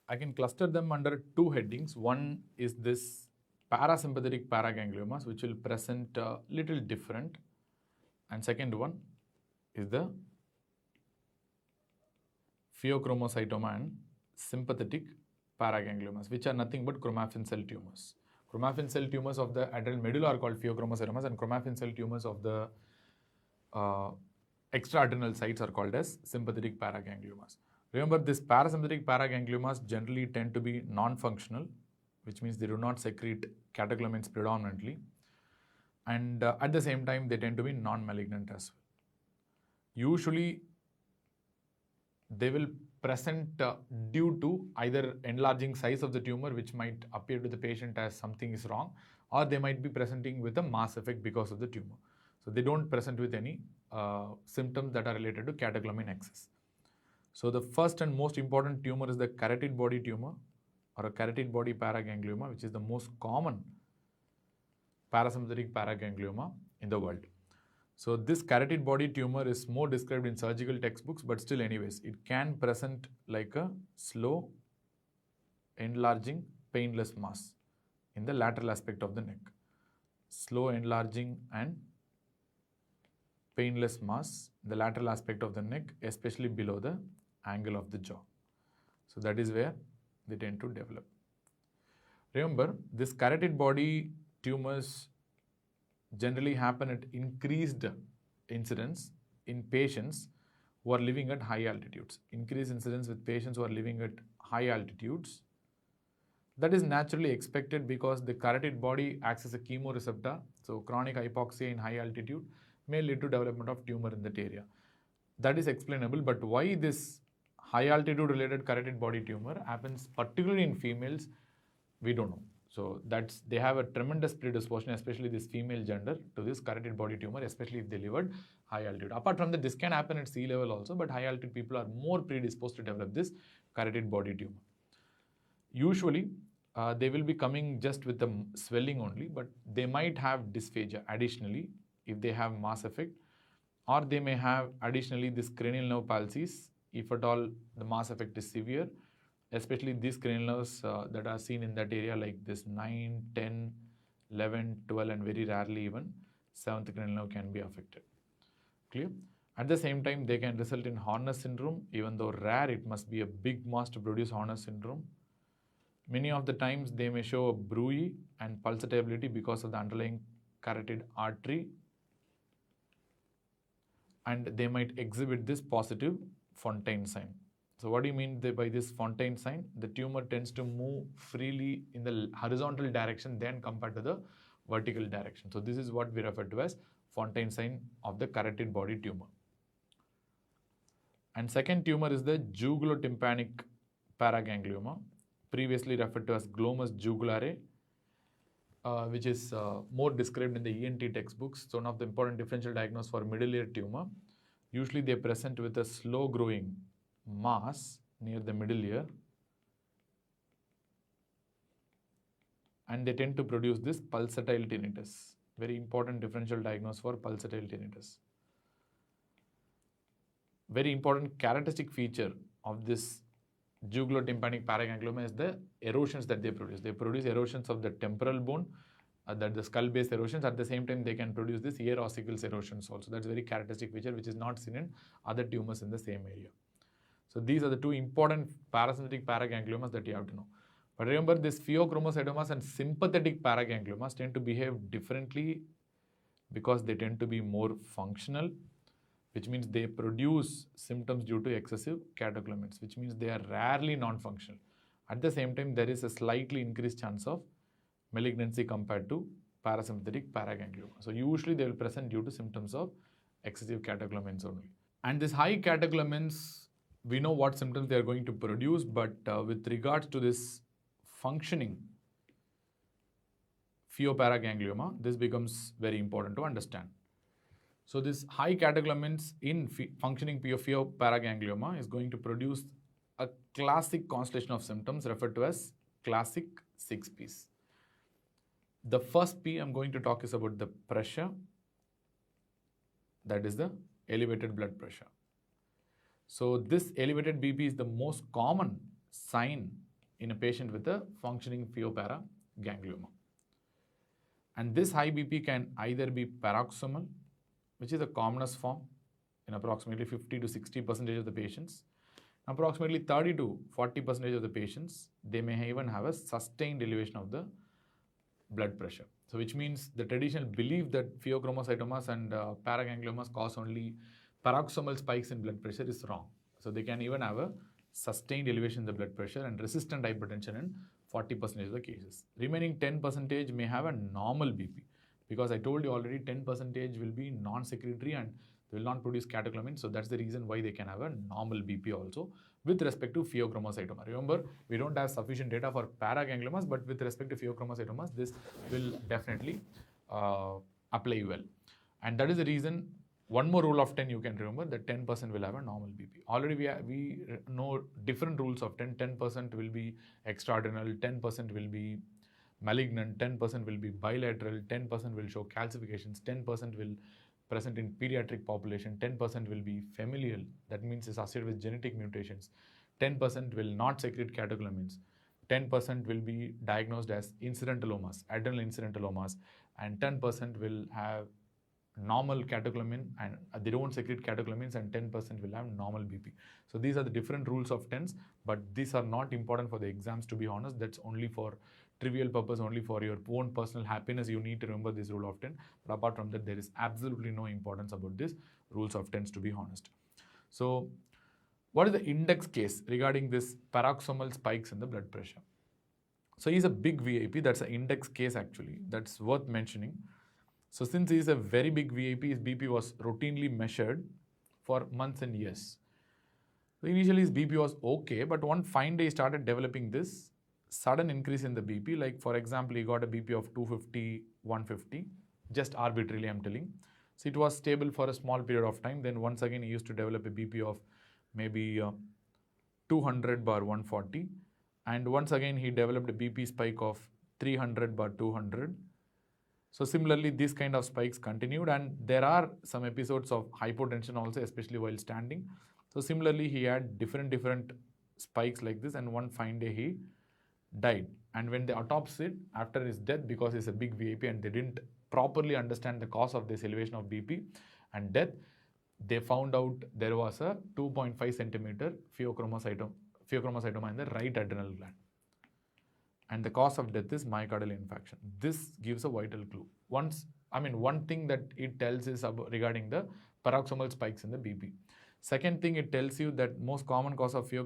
I can cluster them under two headings. One is this parasympathetic paragangliomas, which will present little different. And second one is the pheochromocytoma and sympathetic paragangliomas, which are nothing but chromaffin cell tumors. Chromaffin cell tumors of the adrenal medulla are called pheochromocytomas, and chromaffin cell tumors of the extra-adrenal sites are called as sympathetic paragangliomas. Remember, these parasympathetic paragangliomas generally tend to be non-functional, which means they do not secrete catecholamines predominantly, and at the same time they tend to be non-malignant as well. Usually they will present due to either enlarging size of the tumor, which might appear to the patient as something is wrong, or they might be presenting with a mass effect because of the tumor. So they don't present with any symptoms that are related to catecholamine excess. So the first and most important tumor is the carotid body tumor or a carotid body paraganglioma, which is the most common parasympathetic paraganglioma in the world. So this carotid body tumor is more described in surgical textbooks, but still anyways, it can present like a slow, enlarging, painless mass in the lateral aspect of the neck. Slow, enlarging and painless mass in the lateral aspect of the neck, especially below the angle of the jaw. So that is where they tend to develop. Remember, this carotid body tumors generally happen at increased incidence in patients who are living at high altitudes. Increased incidence with patients who are living at high altitudes. That is naturally expected because the carotid body acts as a chemoreceptor. So chronic hypoxia in high altitude may lead to development of tumor in that area. That is explainable, but why this high altitude related carotid body tumor happens particularly in females, we don't know. So they have a tremendous predisposition, especially this female gender, to this carotid body tumor, especially if they live at high altitude. Apart from that, this can happen at sea level also, but high altitude people are more predisposed to develop this carotid body tumor. Usually, they will be coming just with the swelling only, but they might have dysphagia additionally if they have mass effect, or they may have additionally this cranial nerve palsies if at all the mass effect is severe, especially these cranial nerves that are seen in that area like this 9, 10, 11, 12 and very rarely even 7th cranial nerve can be affected. Clear? At the same time, they can result in Horner syndrome. Even though rare, it must be a big mass to produce Horner syndrome. Many of the times they may show a bruit and pulsatility because of the underlying carotid artery, and they might exhibit this positive Fontaine sign. So what do you mean by this Fontaine sign? The tumor tends to move freely in the horizontal direction than compared to the vertical direction. So this is what we refer to as Fontaine sign of the carotid body tumor. And second tumor is the jugulotympanic paraganglioma, previously referred to as glomus jugulare, which is more described in the ENT textbooks. So one of the important differential diagnosis for middle ear tumor. Usually they present with a slow growing mass near the middle ear, and they tend to produce this pulsatile tinnitus. Very important differential diagnosis for pulsatile tinnitus. Very important characteristic feature of this jugulotympanic paraganglioma is the erosions that they produce. They produce erosions of the temporal bone, that the skull base erosions. At the same time, they can produce this ear ossicles erosions also. That's a very characteristic feature which is not seen in other tumors in the same area. So these are the two important parasympathetic paragangliomas that you have to know. But remember, this pheochromocytomas and sympathetic paragangliomas tend to behave differently because they tend to be more functional, which means they produce symptoms due to excessive catecholamines, which means they are rarely non-functional. At the same time, there is a slightly increased chance of malignancy compared to parasympathetic paraganglioma. So usually they will present due to symptoms of excessive catecholamines only. And this high catecholamines, we know what symptoms they are going to produce, but with regards to this functioning Pheo-paraganglioma, this becomes very important to understand. So this high catecholamines in functioning Pheo-paraganglioma is going to produce a classic constellation of symptoms referred to as classic 6 Ps. The first P I'm going to talk is about the pressure, that is the elevated blood pressure. So this elevated BP is the most common sign in a patient with a functioning Pheo-paraganglioma. And this high BP can either be paroxysmal, which is the commonest form in approximately 50 to 60% of the patients. Approximately 30 to 40% of the patients, they may even have a sustained elevation of the blood pressure. So which means the traditional belief that pheochromocytomas and paragangliomas cause only paroxysmal spikes in blood pressure is wrong. So they can even have a sustained elevation in the blood pressure and resistant hypertension in 40% of the cases. Remaining 10% may have a normal BP, because I told you already 10% will be non-secretory and they will not produce catecholamines. So that's the reason why they can have a normal BP also with respect to pheochromocytoma. Remember, we don't have sufficient data for paragangliomas, but with respect to pheochromocytomas, this will definitely apply well. And that is the reason, one more rule of 10 you can remember, that 10% will have a normal BP. Already we know different rules of 10. 10% will be extraordinary, 10% will be malignant, 10% will be bilateral, 10% will show calcifications, 10% will present in pediatric population, 10% will be familial, that means it's associated with genetic mutations, 10% will not secrete catecholamines, 10% will be diagnosed as incidentalomas, adrenal incidentalomas, and 10% will have normal catecholamine and they don't secrete catecholamines, and 10% will have normal BP. So these are the different rules of 10s, but these are not important for the exams, to be honest. That's only for trivial purpose, only for your own personal happiness. You need to remember this rule of 10. But apart from that, there is absolutely no importance about this rules of 10s, to be honest. So what is the index case regarding this paroxysmal spikes in the blood pressure? So he's a big VIP. That's an index case actually. That's worth mentioning. So since he is a very big VIP, his BP was routinely measured for months and years. So initially his BP was okay, but one fine day he started developing this sudden increase in the BP. Like for example, he got a BP of 250, 150, just arbitrarily I'm telling. So it was stable for a small period of time. Then once again he used to develop a BP of maybe 200/140. And once again he developed a BP spike of 300/200. So similarly, these kind of spikes continued, and there are some episodes of hypotension also, especially while standing. So similarly, he had different spikes like this, and one fine day he died. And when they autopsied after his death, because he's a big VIP and they didn't properly understand the cause of this elevation of BP and death, they found out there was a 2.5 centimeter pheochromocytoma in the right adrenal gland. And the cause of death is myocardial infarction. This gives a vital clue. One thing that it tells is regarding the paroxysmal spikes in the BP. Second thing, it tells you that most common cause of death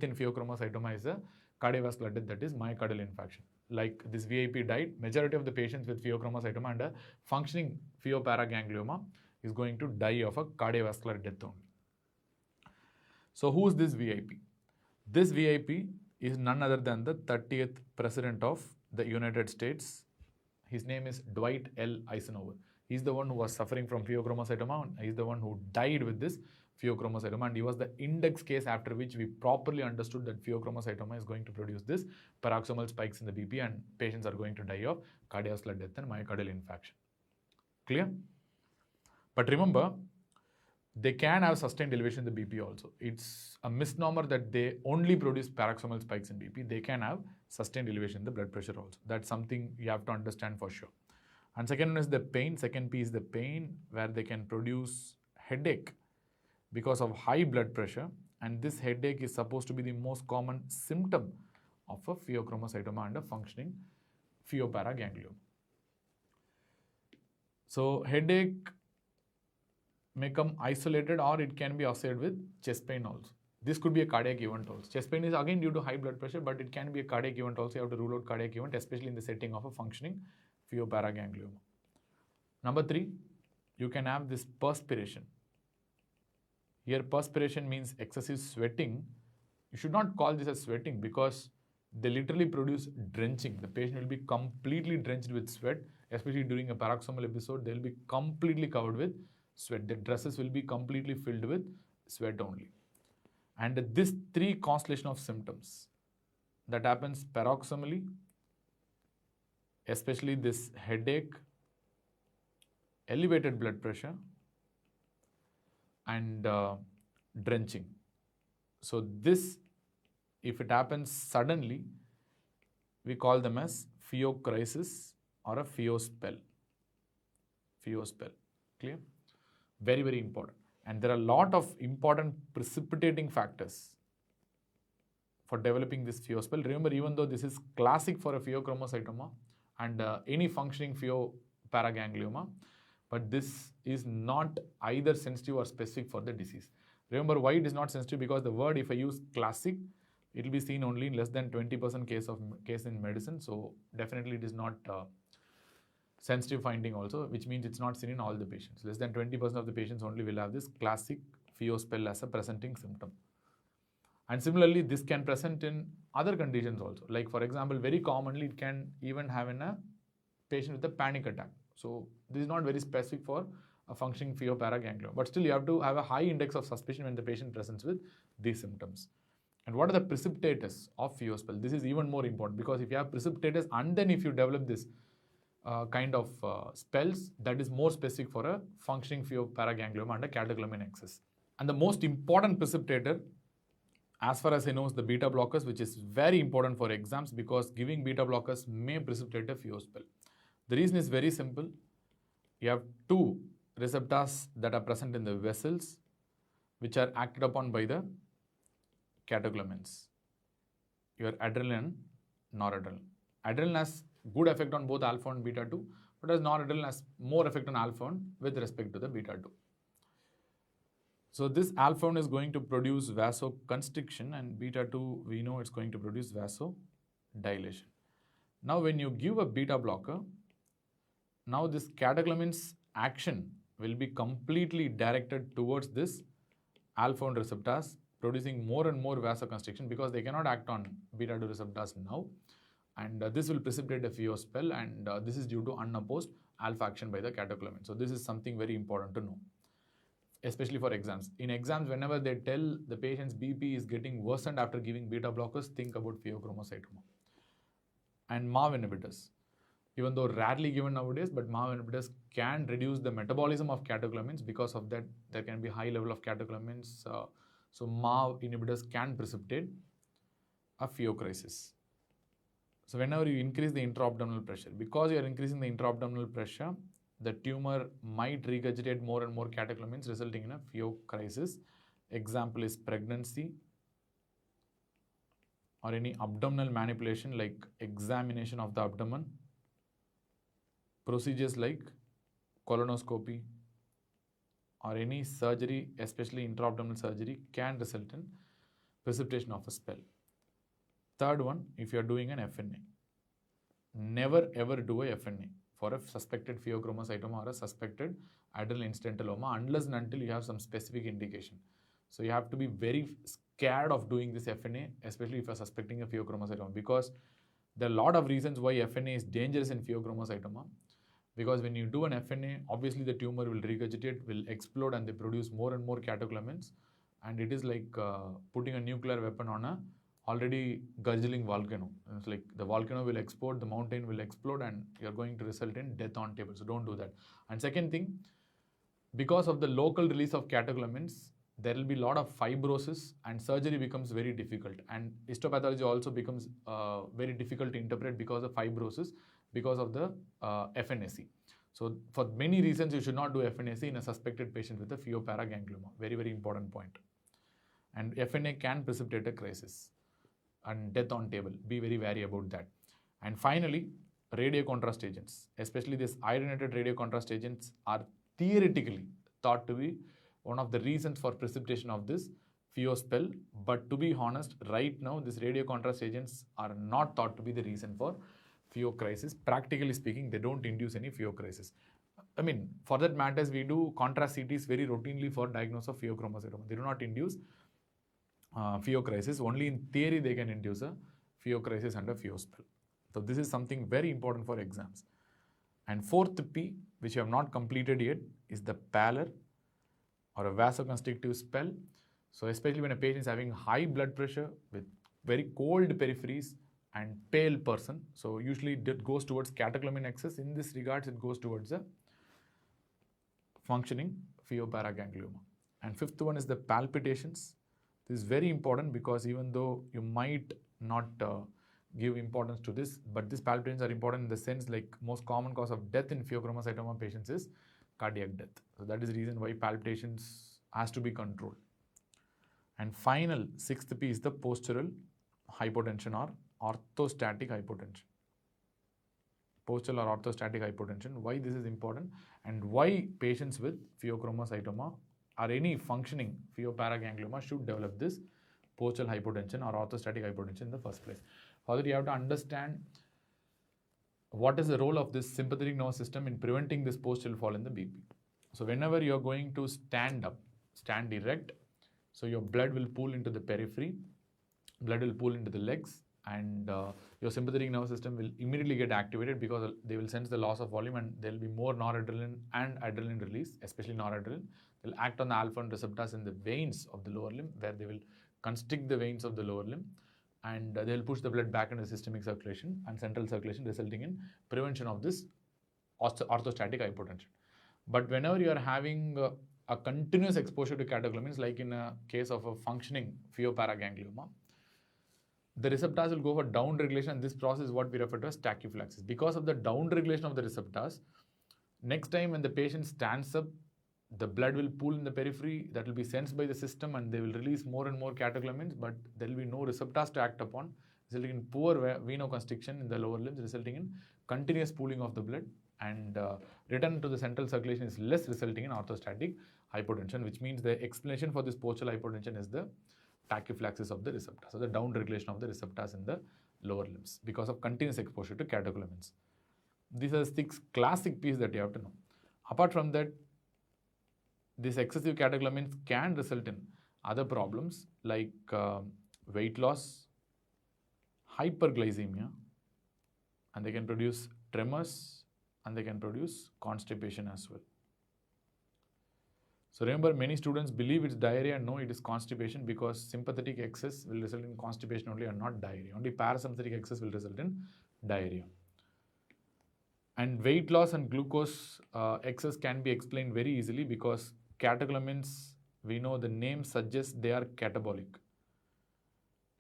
in pheochromocytoma is a cardiovascular death, that is myocardial infarction. Like this VIP died, majority of the patients with pheochromocytoma and a functioning Pheo-paraganglioma is going to die of a cardiovascular death only. So who is this VIP? This VIP is none other than the 30th President of the United States. His name is Dwight L. Eisenhower. He's the one who was suffering from pheochromocytoma, and he's the one who died with this pheochromocytoma, and he was the index case after which we properly understood that pheochromocytoma is going to produce this paroxysmal spikes in the BP, and patients are going to die of cardiovascular death and myocardial infarction. Clear? But remember, they can have sustained elevation in the BP also. It's a misnomer that they only produce paroxysmal spikes in BP. They can have sustained elevation in the blood pressure also. That's something you have to understand for sure. And second one is the pain. Second P is the pain, where they can produce headache because of high blood pressure. And this headache is supposed to be the most common symptom of a pheochromocytoma and a functioning Pheo-paraganglioma. So headache may come isolated, or it can be associated with chest pain also. This could be a cardiac event also. Chest pain is again due to high blood pressure, but it can be a cardiac event also. You have to rule out cardiac event, especially in the setting of a functioning Pheo-paraganglioma. Number 3, you can have this perspiration. Here perspiration means excessive sweating. You should not call this as sweating, because they literally produce drenching. The patient will be completely drenched with sweat, especially during a paroxysmal episode. They will be completely covered with sweat. The dresses will be completely filled with sweat only. And this 3 constellation of symptoms that happens paroxysmally, especially this headache, elevated blood pressure, and drenching. So this if it happens suddenly, we call them as pheo-crisis or a pheo-spell. Pheo-spell. Clear? Very, very important. And there are a lot of important precipitating factors for developing this pheo-spell. Remember, even though this is classic for a pheochromocytoma and any functioning Pheo-paraganglioma, but this is not either sensitive or specific for the disease. Remember why it is not sensitive? Because the word, if I use classic, it will be seen only in less than 20% case in medicine. So definitely it is not sensitive finding also, which means it's not seen in all the patients. Less than 20% of the patients only will have this classic pheo-spell as a presenting symptom. And similarly, this can present in other conditions also. Like for example, very commonly it can even have in a patient with a panic attack. So this is not very specific for a functioning Pheo-paraganglioma. But still you have to have a high index of suspicion when the patient presents with these symptoms. And what are the precipitators of pheo-spell? This is even more important because if you have precipitators and then if you develop this kind of spells, that is more specific for a functioning Pheo-paraganglioma and a catecholaminergic excess. And the most important precipitator, as far as I know, is the beta blockers, which is very important for exams because giving beta blockers may precipitate a pheo-spell. The reason is very simple. You have two receptors that are present in the vessels, which are acted upon by the catecholamines. Your adrenaline and noradrenaline. Adrenaline has good effect on both alpha and beta 2, but as noradrenaline has more effect on alpha 1 with respect to the beta 2. So this alpha 1 is going to produce vasoconstriction and beta 2 we know it's going to produce vasodilation. Now when you give a beta blocker, now this catecholamines action will be completely directed towards this alpha 1 receptors, producing more and more vasoconstriction because they cannot act on beta 2 receptors now. And this will precipitate a pheo-spell, and this is due to unopposed alpha action by the catecholamine. So this is something very important to know, especially for exams. In exams, whenever they tell the patient's BP is getting worsened after giving beta blockers, think about pheochromocytoma. And MAV inhibitors, even though rarely given nowadays, but MAV inhibitors can reduce the metabolism of catecholamines. Because of that, there can be high level of catecholamines. So MAV inhibitors can precipitate a pheo-crisis. So whenever you increase the intra-abdominal pressure, because you are increasing the intra-abdominal pressure, the tumor might regurgitate more and more catecholamines, resulting in a pheo-crisis. Example is pregnancy or any abdominal manipulation like examination of the abdomen, procedures like colonoscopy or any surgery, especially intra-abdominal surgery, can result in precipitation of a spell. Third one, if you are doing an FNA, never ever do a FNA for a suspected pheochromocytoma or a suspected adrenal incidentalloma unless and until you have some specific indication. So you have to be very scared of doing this FNA, especially if you are suspecting a pheochromocytoma, because there are a lot of reasons why FNA is dangerous in pheochromocytoma. Because when you do an FNA, obviously the tumor will regurgitate, will explode, and they produce more and more catecholamines, and it is like putting a nuclear weapon on a already gurgling volcano. It's like the volcano will explode, the mountain will explode, and you're going to result in death on table. So don't do that. And second thing, because of the local release of catecholamines, there will be a lot of fibrosis and surgery becomes very difficult. And histopathology also becomes very difficult to interpret because of fibrosis, because of the FNAC. So for many reasons, you should not do FNAC in a suspected patient with a Pheo-paraganglioma. Very, very important point. And FNA can precipitate a crisis and death on table. Be very wary about that. And finally, radiocontrast agents, especially these iodinated radiocontrast agents, are theoretically thought to be one of the reasons for precipitation of this pheo-spell. But to be honest, right now, these radiocontrast agents are not thought to be the reason for pheo-crisis. Practically speaking, they don't induce any pheo-crisis. I mean, for that matters, we do contrast CTs very routinely for diagnosis of pheochromocytoma. They do not induce pheo-crisis. Only in theory they can induce a pheo-crisis and a pheo-spell. So this is something very important for exams. And fourth P, which you have not completed yet, is the pallor or a vasoconstrictive spell. So especially when a patient is having high blood pressure with very cold peripheries and pale person, so usually it goes towards catecholamine excess. In this regards, it goes towards a functioning Pheo-paraganglioma. And fifth one is the palpitations. This is very important because even though you might not give importance to this, but these palpitations are important in the sense like most common cause of death in pheochromocytoma patients is cardiac death. So that is the reason why palpitations has to be controlled. And final, sixth P is the postural hypotension or orthostatic hypotension. Postural or orthostatic hypotension. Why this is important and why patients with pheochromocytoma or any functioning Pheo-paraganglioma should develop this postural hypotension or orthostatic hypotension in the first place. Further, you have to understand what is the role of this sympathetic nervous system in preventing this postural fall in the BP. So whenever you are going to stand up, stand erect, so your blood will pool into the periphery, blood will pool into the legs, and your sympathetic nervous system will immediately get activated because they will sense the loss of volume and there will be more noradrenaline and adrenaline release, especially noradrenaline. They will act on the alpha-1 receptors in the veins of the lower limb where they will constrict the veins of the lower limb and they will push the blood back into the systemic circulation and central circulation, resulting in prevention of this orthostatic hypotension. But whenever you are having a continuous exposure to catecholamines, like in a case of a functioning Pheo-paraganglioma, the receptors will go for down regulation, and this process is what we refer to as tachyphylaxis. Because of the down regulation of the receptors, next time when the patient stands up, the blood will pool in the periphery, that will be sensed by the system and they will release more and more catecholamines, but there will be no receptors to act upon, resulting in poor venoconstriction in the lower limbs, resulting in continuous pooling of the blood, and return to the central circulation is less, resulting in orthostatic hypotension, which means the explanation for this postural hypotension is the tachyphylaxis of the receptor. So the down regulation of the receptors in the lower limbs because of continuous exposure to catecholamines. These are 6 classic P's that you have to know. Apart from that, these excessive catecholamines can result in other problems like weight loss, hyperglycemia, and they can produce tremors and they can produce constipation as well. So remember, many students believe it's diarrhea. No, it is constipation because sympathetic excess will result in constipation only and not diarrhea. Only parasympathetic excess will result in diarrhea. And weight loss and glucose excess can be explained very easily because catecholamines, we know the name suggests they are catabolic.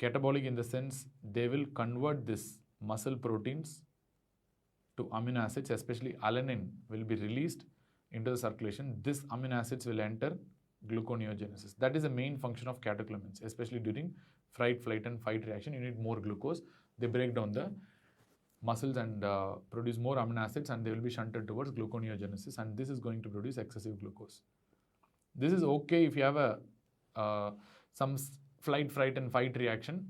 Catabolic in the sense they will convert this muscle proteins to amino acids, especially alanine will be released into the circulation. This amino acids will enter gluconeogenesis. That is the main function of catecholamines, especially during fright, flight and fight reaction. You need more glucose. They break down the muscles and produce more amino acids and they will be shunted towards gluconeogenesis, and this is going to produce excessive glucose. This is okay if you have some flight, fright and fight reaction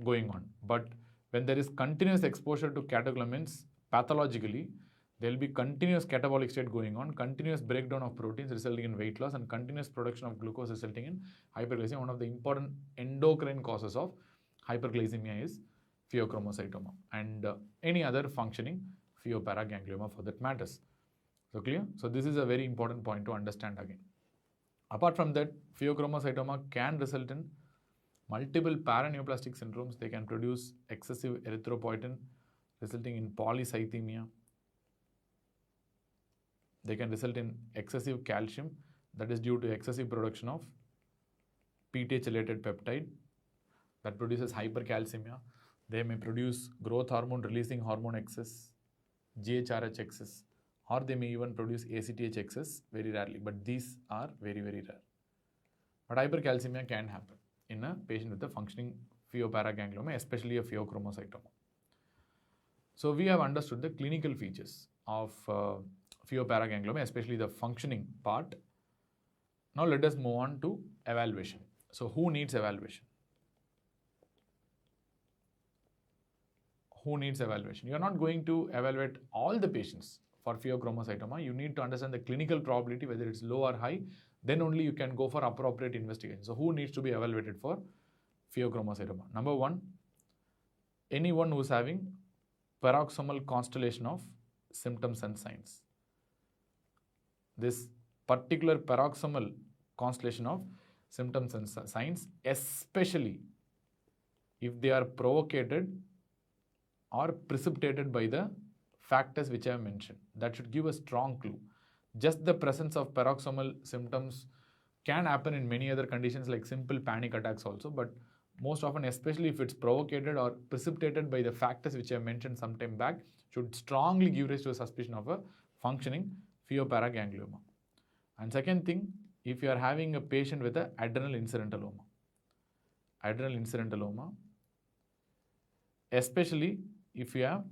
going on. But when there is continuous exposure to catecholamines, pathologically, there will be continuous catabolic state going on, continuous breakdown of proteins resulting in weight loss and continuous production of glucose resulting in hyperglycemia. One of the important endocrine causes of hyperglycemia is pheochromocytoma and any other functioning Pheo-paraganglioma for that matters. So clear? So this is a very important point to understand again. Apart from that, pheochromocytoma can result in multiple paraneoplastic syndromes. They can produce excessive erythropoietin resulting in polycythemia. They can result in excessive calcium, that is due to excessive production of PTH-related peptide that produces hypercalcemia. They may produce growth hormone releasing hormone excess, GHRH excess, or they may even produce ACTH excess very rarely, but these are very, very rare. But hypercalcemia can happen in a patient with a functioning Pheo-paraganglioma, especially a pheochromocytoma. So we have understood the clinical features of Pheo-paraganglioma, especially the functioning part. Now let us move on to evaluation. So who needs evaluation? Who needs evaluation? You are not going to evaluate all the patients for pheochromocytoma. You need to understand the clinical probability, whether it's low or high. Then only you can go for appropriate investigation. So who needs to be evaluated for pheochromocytoma? Number 1, anyone who is having paroxysmal constellation of symptoms and signs. This particular paroxysmal constellation of symptoms and signs, especially if they are provocated or precipitated by the factors which I have mentioned, that should give a strong clue. Just the presence of paroxysmal symptoms can happen in many other conditions like simple panic attacks also, but most often, especially if it's provocated or precipitated by the factors which I mentioned some time back, should strongly give rise to a suspicion of a functioning Pheo-paraganglioma. And second thing, if you are having a patient with an adrenal incidentalloma, especially if you have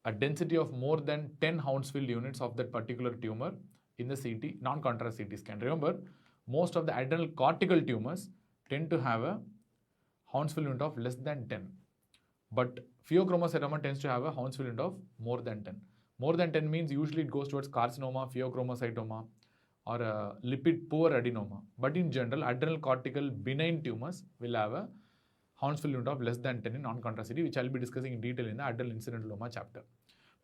a density of more than 10 Hounsfield units of that particular tumor in the CT, non-contrast CT scan. Remember, most of the adrenal cortical tumors tend to have a Hounsfield unit of less than 10. But pheochromocytoma tends to have a Hounsfield unit of more than 10. More than 10 means usually it goes towards carcinoma, pheochromocytoma, or a lipid poor adenoma. But in general, adrenal cortical benign tumors will have a Hounsfield unit of less than 10 in non-contrast CT, which I will be discussing in detail in the adrenal incidentalloma chapter.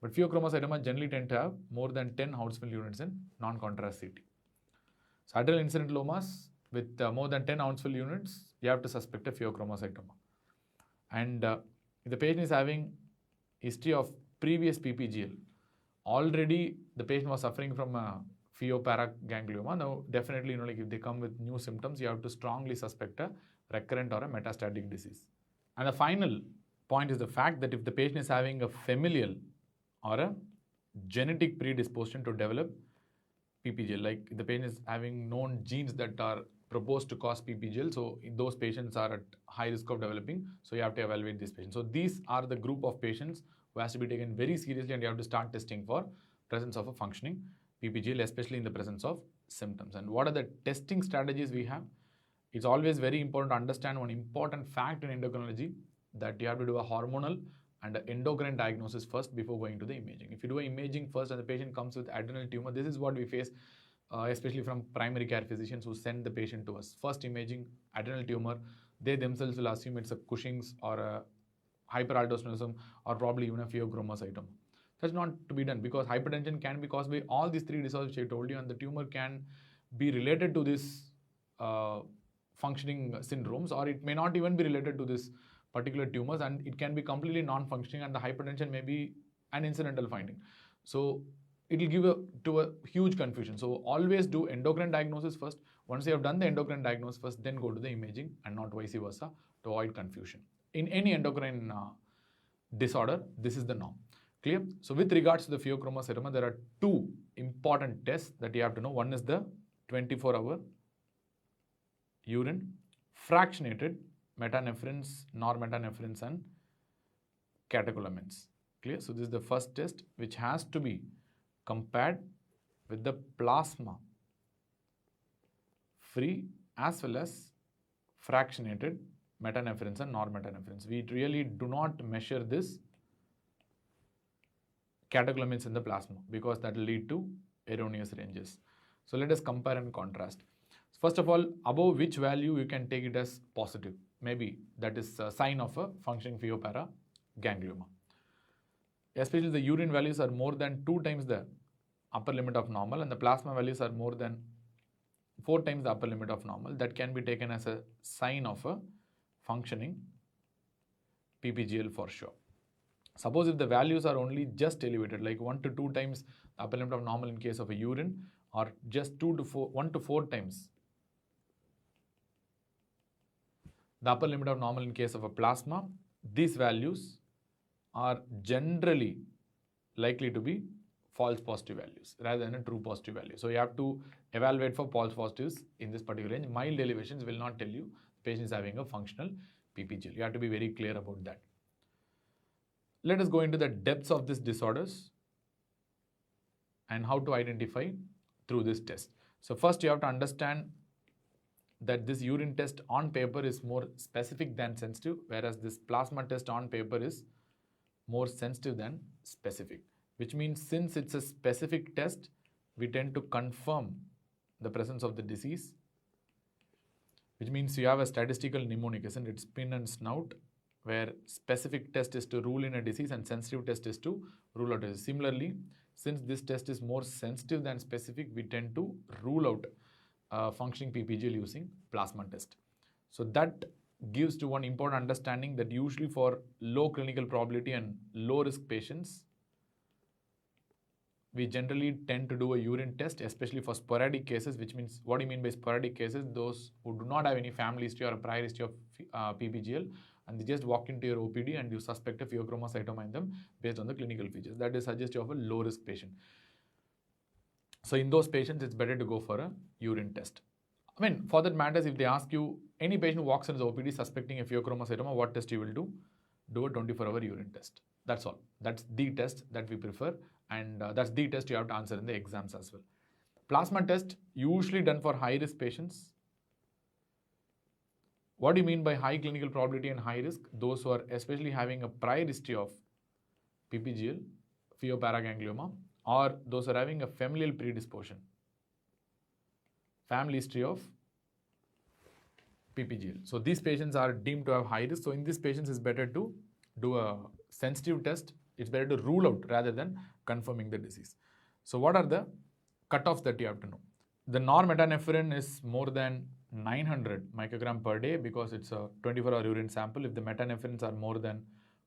But pheochromocytoma generally tend to have more than 10 Hounsfield units in non-contrast CT. So adrenal incidentallomas with more than 10 Hounsfield units, you have to suspect a pheochromocytoma. And if the patient is having history of previous PPGL, already the patient was suffering from a Pheo-paraganglioma. Now, definitely, like if they come with new symptoms, you have to strongly suspect a recurrent or a metastatic disease. And the final point is the fact that if the patient is having a familial or a genetic predisposition to develop PPGL, like the patient is having known genes that are proposed to cause PPGL, so those patients are at high risk of developing, so you have to evaluate these patients. So these are the group of patients who has to be taken very seriously, and you have to start testing for presence of a functioning PPGL, especially in the presence of symptoms. And what are the testing strategies we have? It's always very important to understand one important fact in endocrinology, that you have to do a hormonal and an endocrine diagnosis first before going to the imaging. If you do an imaging first and the patient comes with adrenal tumor, this is what we face, especially from primary care physicians who send the patient to us. First imaging, adrenal tumor, they themselves will assume it's a Cushing's or a hyperaldosteronism or probably even a pheochromocytoma. That's not to be done, because hypertension can be caused by all these three disorders which I told you, and the tumor can be related to this functioning syndromes, or it may not even be related to this particular tumors, and it can be completely non-functioning, and the hypertension may be an incidental finding. So it will give a huge confusion. So always do endocrine diagnosis first. Once you have done the endocrine diagnosis first, then go to the imaging, and not vice versa, to avoid confusion. In any endocrine disorder, this is the norm. Clear? So with regards to the pheochromocytoma, there are two important tests that you have to know. One is the 24-hour urine fractionated metanephrines, normetanephrines, and catecholamines. Clear? So this is the first test, which has to be compared with the plasma free as well as fractionated metanephrines and normetanephrines. We really do not measure this catecholamines in the plasma, because that will lead to erroneous ranges. So let us compare and contrast. First of all, above which value you can take it as positive. Maybe that is a sign of a functioning Pheo-paraganglioma. Especially the urine values are more than 2 times the upper limit of normal, and the plasma values are more than 4 times the upper limit of normal. That can be taken as a sign of a functioning PPGL for sure. Suppose if the values are only just elevated, like 1 to 2 times the upper limit of normal in case of a urine, or just 1 to 4 times the upper limit of normal in case of a plasma, these values are generally likely to be false positive values rather than a true positive value. So you have to evaluate for false positives in this particular range. Mild elevations will not tell you the patient is having a functional PPGL. You have to be very clear about that. Let us go into the depths of these disorders and how to identify through this test. So first you have to understand that this urine test on paper is more specific than sensitive, whereas this plasma test on paper is more sensitive than specific, which means since it's a specific test, we tend to confirm the presence of the disease, which means you have a statistical mnemonic, isn't it? Spin and snout, where specific test is to rule in a disease and sensitive test is to rule out a disease. Similarly, since this test is more sensitive than specific, we tend to rule out functioning PPGL using plasma test. So that gives to one important understanding that usually for low clinical probability and low risk patients, we generally tend to do a urine test, especially for sporadic cases, which means, what do you mean by sporadic cases? Those who do not have any family history or a prior history of PPGL, and they just walk into your OPD and you suspect a pheochromocytoma in them based on the clinical features. That is suggestive of a low risk patient. So in those patients, it's better to go for a urine test. I mean, for that matters, if they ask you, any patient who walks into the OPD suspecting a pheochromocytoma, what test you will do? Do a 24-hour urine test. That's all. That's the test that we prefer, and that's the test you have to answer in the exams as well. Plasma test, usually done for high-risk patients. What do you mean by high clinical probability and high risk? Those who are especially having a prior history of PPGL, Pheo-paraganglioma, or those who are having a familial predisposition, family history of PPGL. So these patients are deemed to have high risk. So in these patients, it's better to do a sensitive test. It's better to rule out rather than confirming the disease. So what are the cutoffs that you have to know? The normetanephrine is more than 900 microgram per day because it's a 24-hour urine sample. If the metanephrines are more than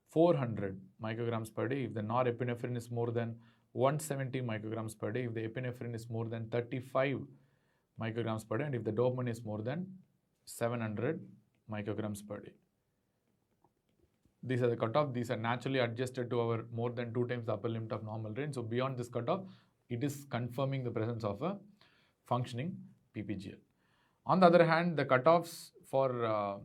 400 micrograms per day, if the norepinephrine is more than 170 micrograms per day, if the epinephrine is more than 35 micrograms per day, and if the dopamine is more than 700 micrograms per day. These are the cutoff. These are naturally adjusted to our more than 2 times the upper limit of normal range. So beyond this cutoff, it is confirming the presence of a functioning PPGL. On the other hand, the cutoffs for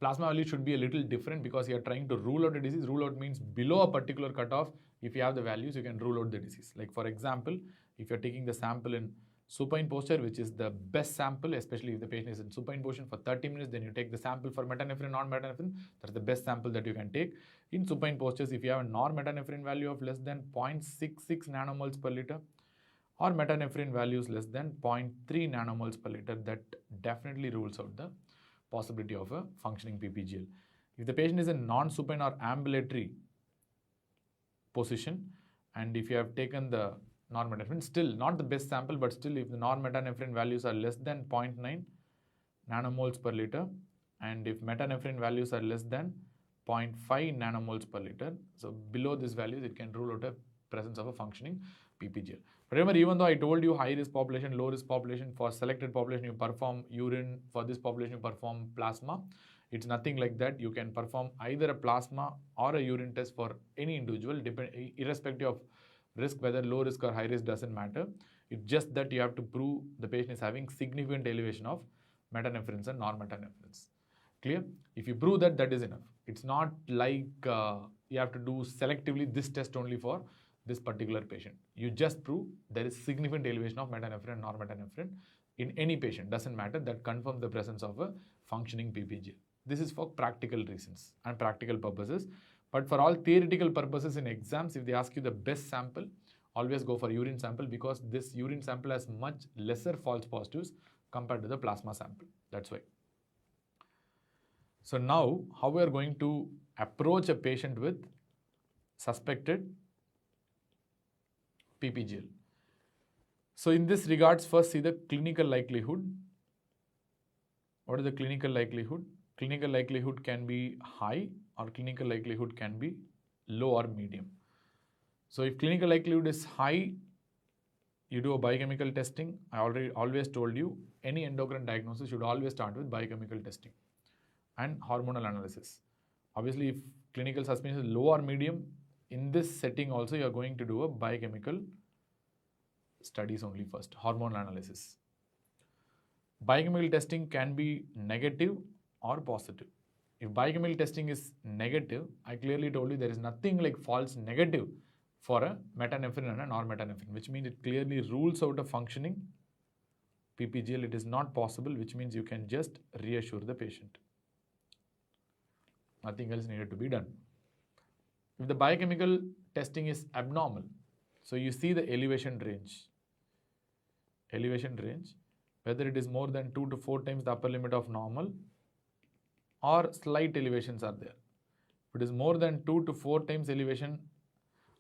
plasma value should be a little different because you are trying to rule out a disease. Rule out means below a particular cutoff, if you have the values, you can rule out the disease. Like for example, if you're taking the sample in supine posture, which is the best sample, especially if the patient is in supine position for 30 minutes, then you take the sample for metanephrine, non-metanephrine. That's the best sample that you can take. In supine postures, if you have a non-metanephrine value of less than 0.66 nanomoles per liter, or metanephrine values less than 0.3 nanomoles per liter, that definitely rules out the possibility of a functioning PPGL. If the patient is in non-supine or ambulatory position, and if you have taken the normetanephrine, still not the best sample, but still if the normetanephrine values are less than 0.9 nanomoles per liter, and if metanephrine values are less than 0.5 nanomoles per liter, so below these values, it can rule out a presence of a functioning PPGL. Remember, even though I told you high risk population, low risk population, for selected population you perform urine, for this population you perform plasma, it's nothing like that. You can perform either a plasma or a urine test for any individual, irrespective of risk, whether low risk or high risk doesn't matter. It's just that you have to prove the patient is having significant elevation of metanephrines and non-metanephrines. Clear? If you prove that, that is enough. It's not like you have to do selectively this test only for this particular patient. You just prove there is significant elevation of metanephrine and normetanephrine in any patient. Doesn't matter. That confirms the presence of a functioning PPGL. This is for practical reasons and practical purposes. But for all theoretical purposes in exams, if they ask you the best sample, always go for urine sample because this urine sample has much lesser false positives compared to the plasma sample. That's why. So now, how we are going to approach a patient with suspected PPGL. So in this regards, first see the clinical likelihood. What is the clinical likelihood? Clinical likelihood can be high or clinical likelihood can be low or medium. So if clinical likelihood is high, you do a biochemical testing. I always told you, any endocrine diagnosis should always start with biochemical testing and hormonal analysis. Obviously, if clinical suspicion is low or medium, in this setting also you are going to do a biochemical studies only first, hormonal analysis. Biochemical testing can be negative or positive. If biochemical testing is negative, I clearly told you there is nothing like false negative for a metanephrine and a normetanephrine, which means it clearly rules out a functioning PPGL. It is not possible, which means you can just reassure the patient. Nothing else needed to be done. If the biochemical testing is abnormal, so you see the elevation range, whether it is more than 2 to 4 times the upper limit of normal or slight elevations are there. If it is more than 2 to 4 times elevation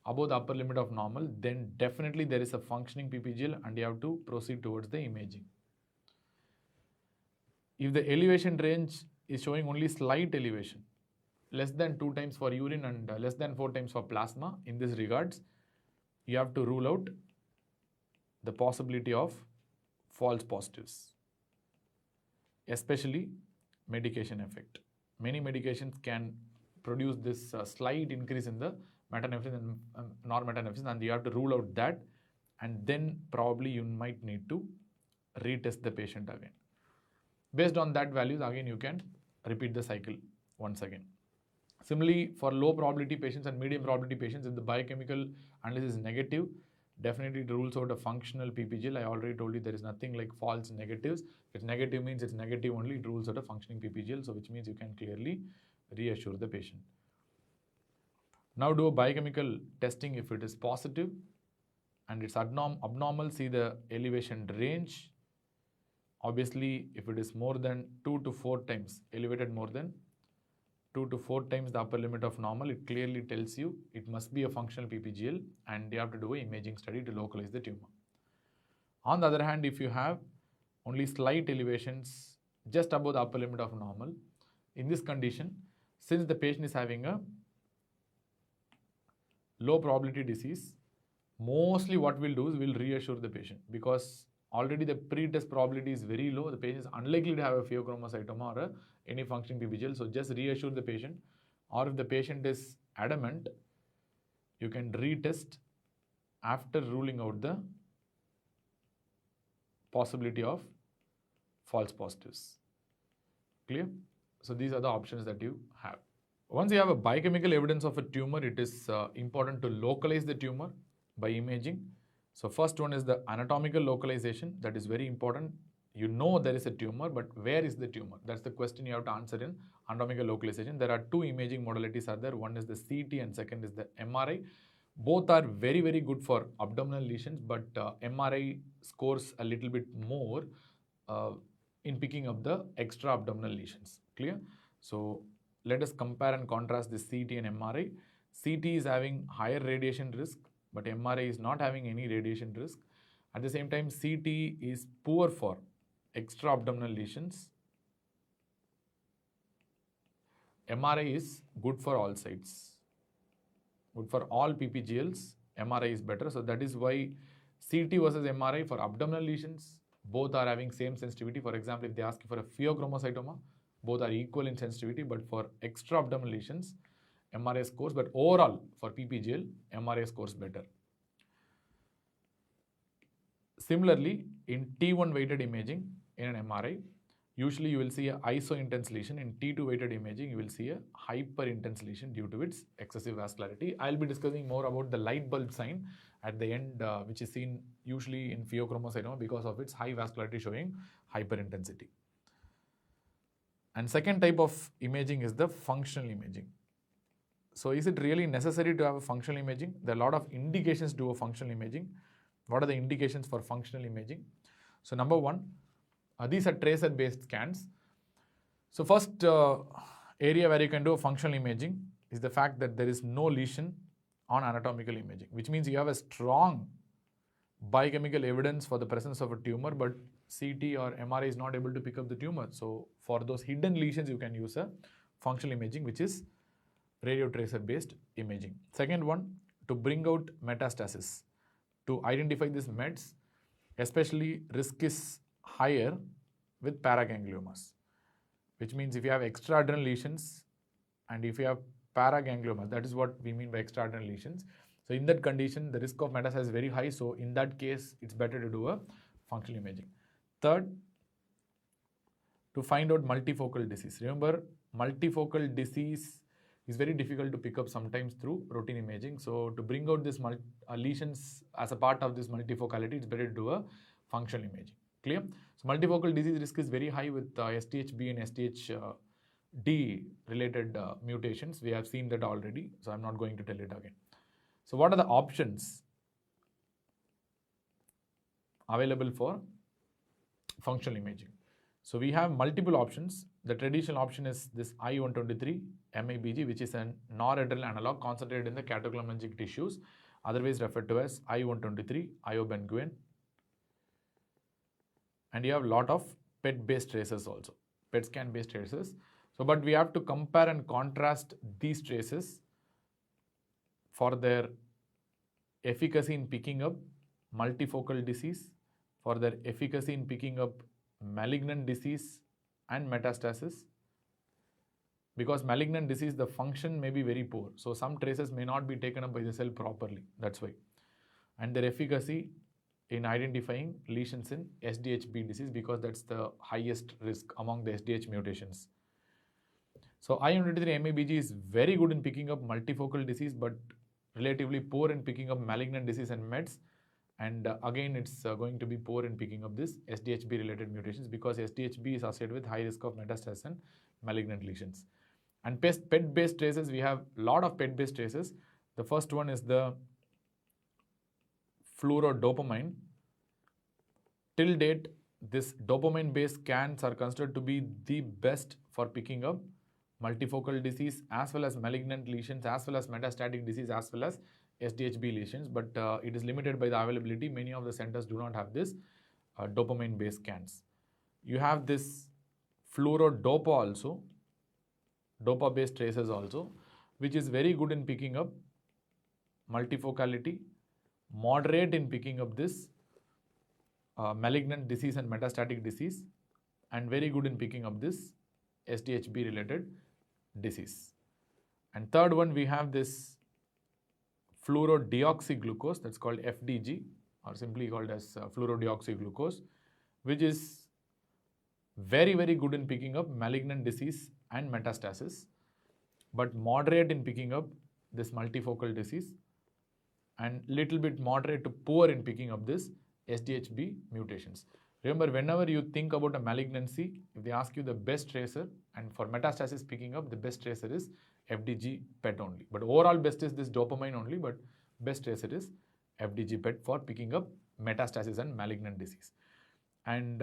above the upper limit of normal, then definitely there is a functioning PPGL and you have to proceed towards the imaging. If the elevation range is showing only slight elevation, less than 2 times for urine and less than 4 times for plasma, in this regards, you have to rule out the possibility of false positives, especially medication effect. Many medications can produce this slight increase in the metanephrine and normetanephrine, and you have to rule out that, and then probably you might need to retest the patient again. Based on that values, again you can repeat the cycle once again. Similarly, for low probability patients and medium probability patients, if the biochemical analysis is negative, definitely it rules out a functional PPGL. I already told you there is nothing like false negatives. If it's negative means it's negative only, it rules out a functioning PPGL, so which means you can clearly reassure the patient. Now do a biochemical testing. If it is positive and it's abnormal, see the elevation range. Obviously, if it is more than 2 to 4 times, elevated more than 2 to 4 times the upper limit of normal, it clearly tells you it must be a functional PPGL, and you have to do an imaging study to localize the tumor. On the other hand, if you have only slight elevations just above the upper limit of normal, in this condition, since the patient is having a low probability disease, mostly what we'll do is we'll reassure the patient, because already the pre-test probability is very low. The patient is unlikely to have a pheochromocytoma or any functioning PPGL. So just reassure the patient, or if the patient is adamant, you can retest after ruling out the possibility of false positives. Clear? So these are the options that you have. Once you have a biochemical evidence of a tumor, it is important to localize the tumor by imaging. So first one is the anatomical localization. That is very important. You know there is a tumor, but where is the tumor? That's the question you have to answer in anatomical localization. There are two imaging modalities are there. One is the CT and second is the MRI. Both are very, very good for abdominal lesions, but MRI scores a little bit more in picking up the extra abdominal lesions. Clear? So let us compare and contrast the CT and MRI. CT is having higher radiation risk, but MRI is not having any radiation risk. At the same time, CT is poor for extra abdominal lesions. MRI is good for all sides. Good for all PPGLs, MRI is better. So that is why CT versus MRI for abdominal lesions, both are having same sensitivity. For example, if they ask you for a pheochromocytoma, both are equal in sensitivity, but for extra abdominal lesions, MRI scores, but overall for PPGL, MRI scores better. Similarly, in T1 weighted imaging in an MRI, usually you will see an iso-intense lesion. In T2 weighted imaging, you will see a hyper-intense lesion due to its excessive vascularity. I'll be discussing more about the light bulb sign at the end, which is seen usually in pheochromocytoma because of its high vascularity showing hyperintensity. And second type of imaging is the functional imaging. So is it really necessary to have a functional imaging? There are a lot of indications to a functional imaging. What are the indications for functional imaging? So number one, these are tracer-based scans. So first area where you can do a functional imaging is the fact that there is no lesion on anatomical imaging, which means you have a strong biochemical evidence for the presence of a tumor, but CT or MRI is not able to pick up the tumor. So for those hidden lesions, you can use a functional imaging, which is radio tracer-based imaging. Second one, to bring out metastasis. To identify these mets, especially risk is higher with paragangliomas, which means if you have extraadrenal lesions and if you have paragangliomas, that is what we mean by extraadrenal lesions. So in that condition, the risk of metastasis is very high. So in that case, it's better to do a functional imaging. Third, to find out multifocal disease. Remember, multifocal disease is very difficult to pick up sometimes through routine imaging. So to bring out this lesions as a part of this multifocality, it's better to do a functional imaging. Clear? So multifocal disease risk is very high with STHB and STHD related mutations. We have seen that already, so I'm not going to tell it again. So what are the options available for functional imaging? So we have multiple options. The traditional option is this I-123 MIBG, which is an noradrenal analog concentrated in the catecholaminergic tissues, otherwise referred to as I-123 iobenguane. And you have a lot of PET-based tracers also, PET scan-based tracers. So, but we have to compare and contrast these traces for their efficacy in picking up multifocal disease, for their efficacy in picking up malignant disease and metastasis. Because malignant disease, the function may be very poor. So some traces may not be taken up by the cell properly. That's why. And their efficacy in identifying lesions in SDHB disease, because that's the highest risk among the SDH mutations. So I-123 MABG is very good in picking up multifocal disease, but relatively poor in picking up malignant disease and mets. And again, it's going to be poor in picking up this SDHB related mutations, because SDHB is associated with high risk of metastasis and malignant lesions. And PET-based traces, we have a lot of PET-based traces. The first one is the fluorodopamine. Till date, this dopamine-based scans are considered to be the best for picking up multifocal disease as well as malignant lesions, as well as metastatic disease, as well as SDHB lesions. But it is limited by the availability. Many of the centers do not have this dopamine-based scans. You have this fluorodopa also, DOPA-based traces also, which is very good in picking up multifocality, moderate in picking up this malignant disease and metastatic disease, and very good in picking up this SDHB related disease. And third one, we have this fluorodeoxyglucose, that's called FDG, or simply called as fluorodeoxyglucose, which is very, very good in picking up malignant disease and metastasis, but moderate in picking up this multifocal disease, and little bit moderate to poor in picking up this SDHB mutations. Remember, whenever you think about a malignancy, if they ask you the best tracer, and for metastasis picking up, the best tracer is FDG PET only. But overall best is this dopamine only, but best tracer is FDG PET for picking up metastasis and malignant disease. And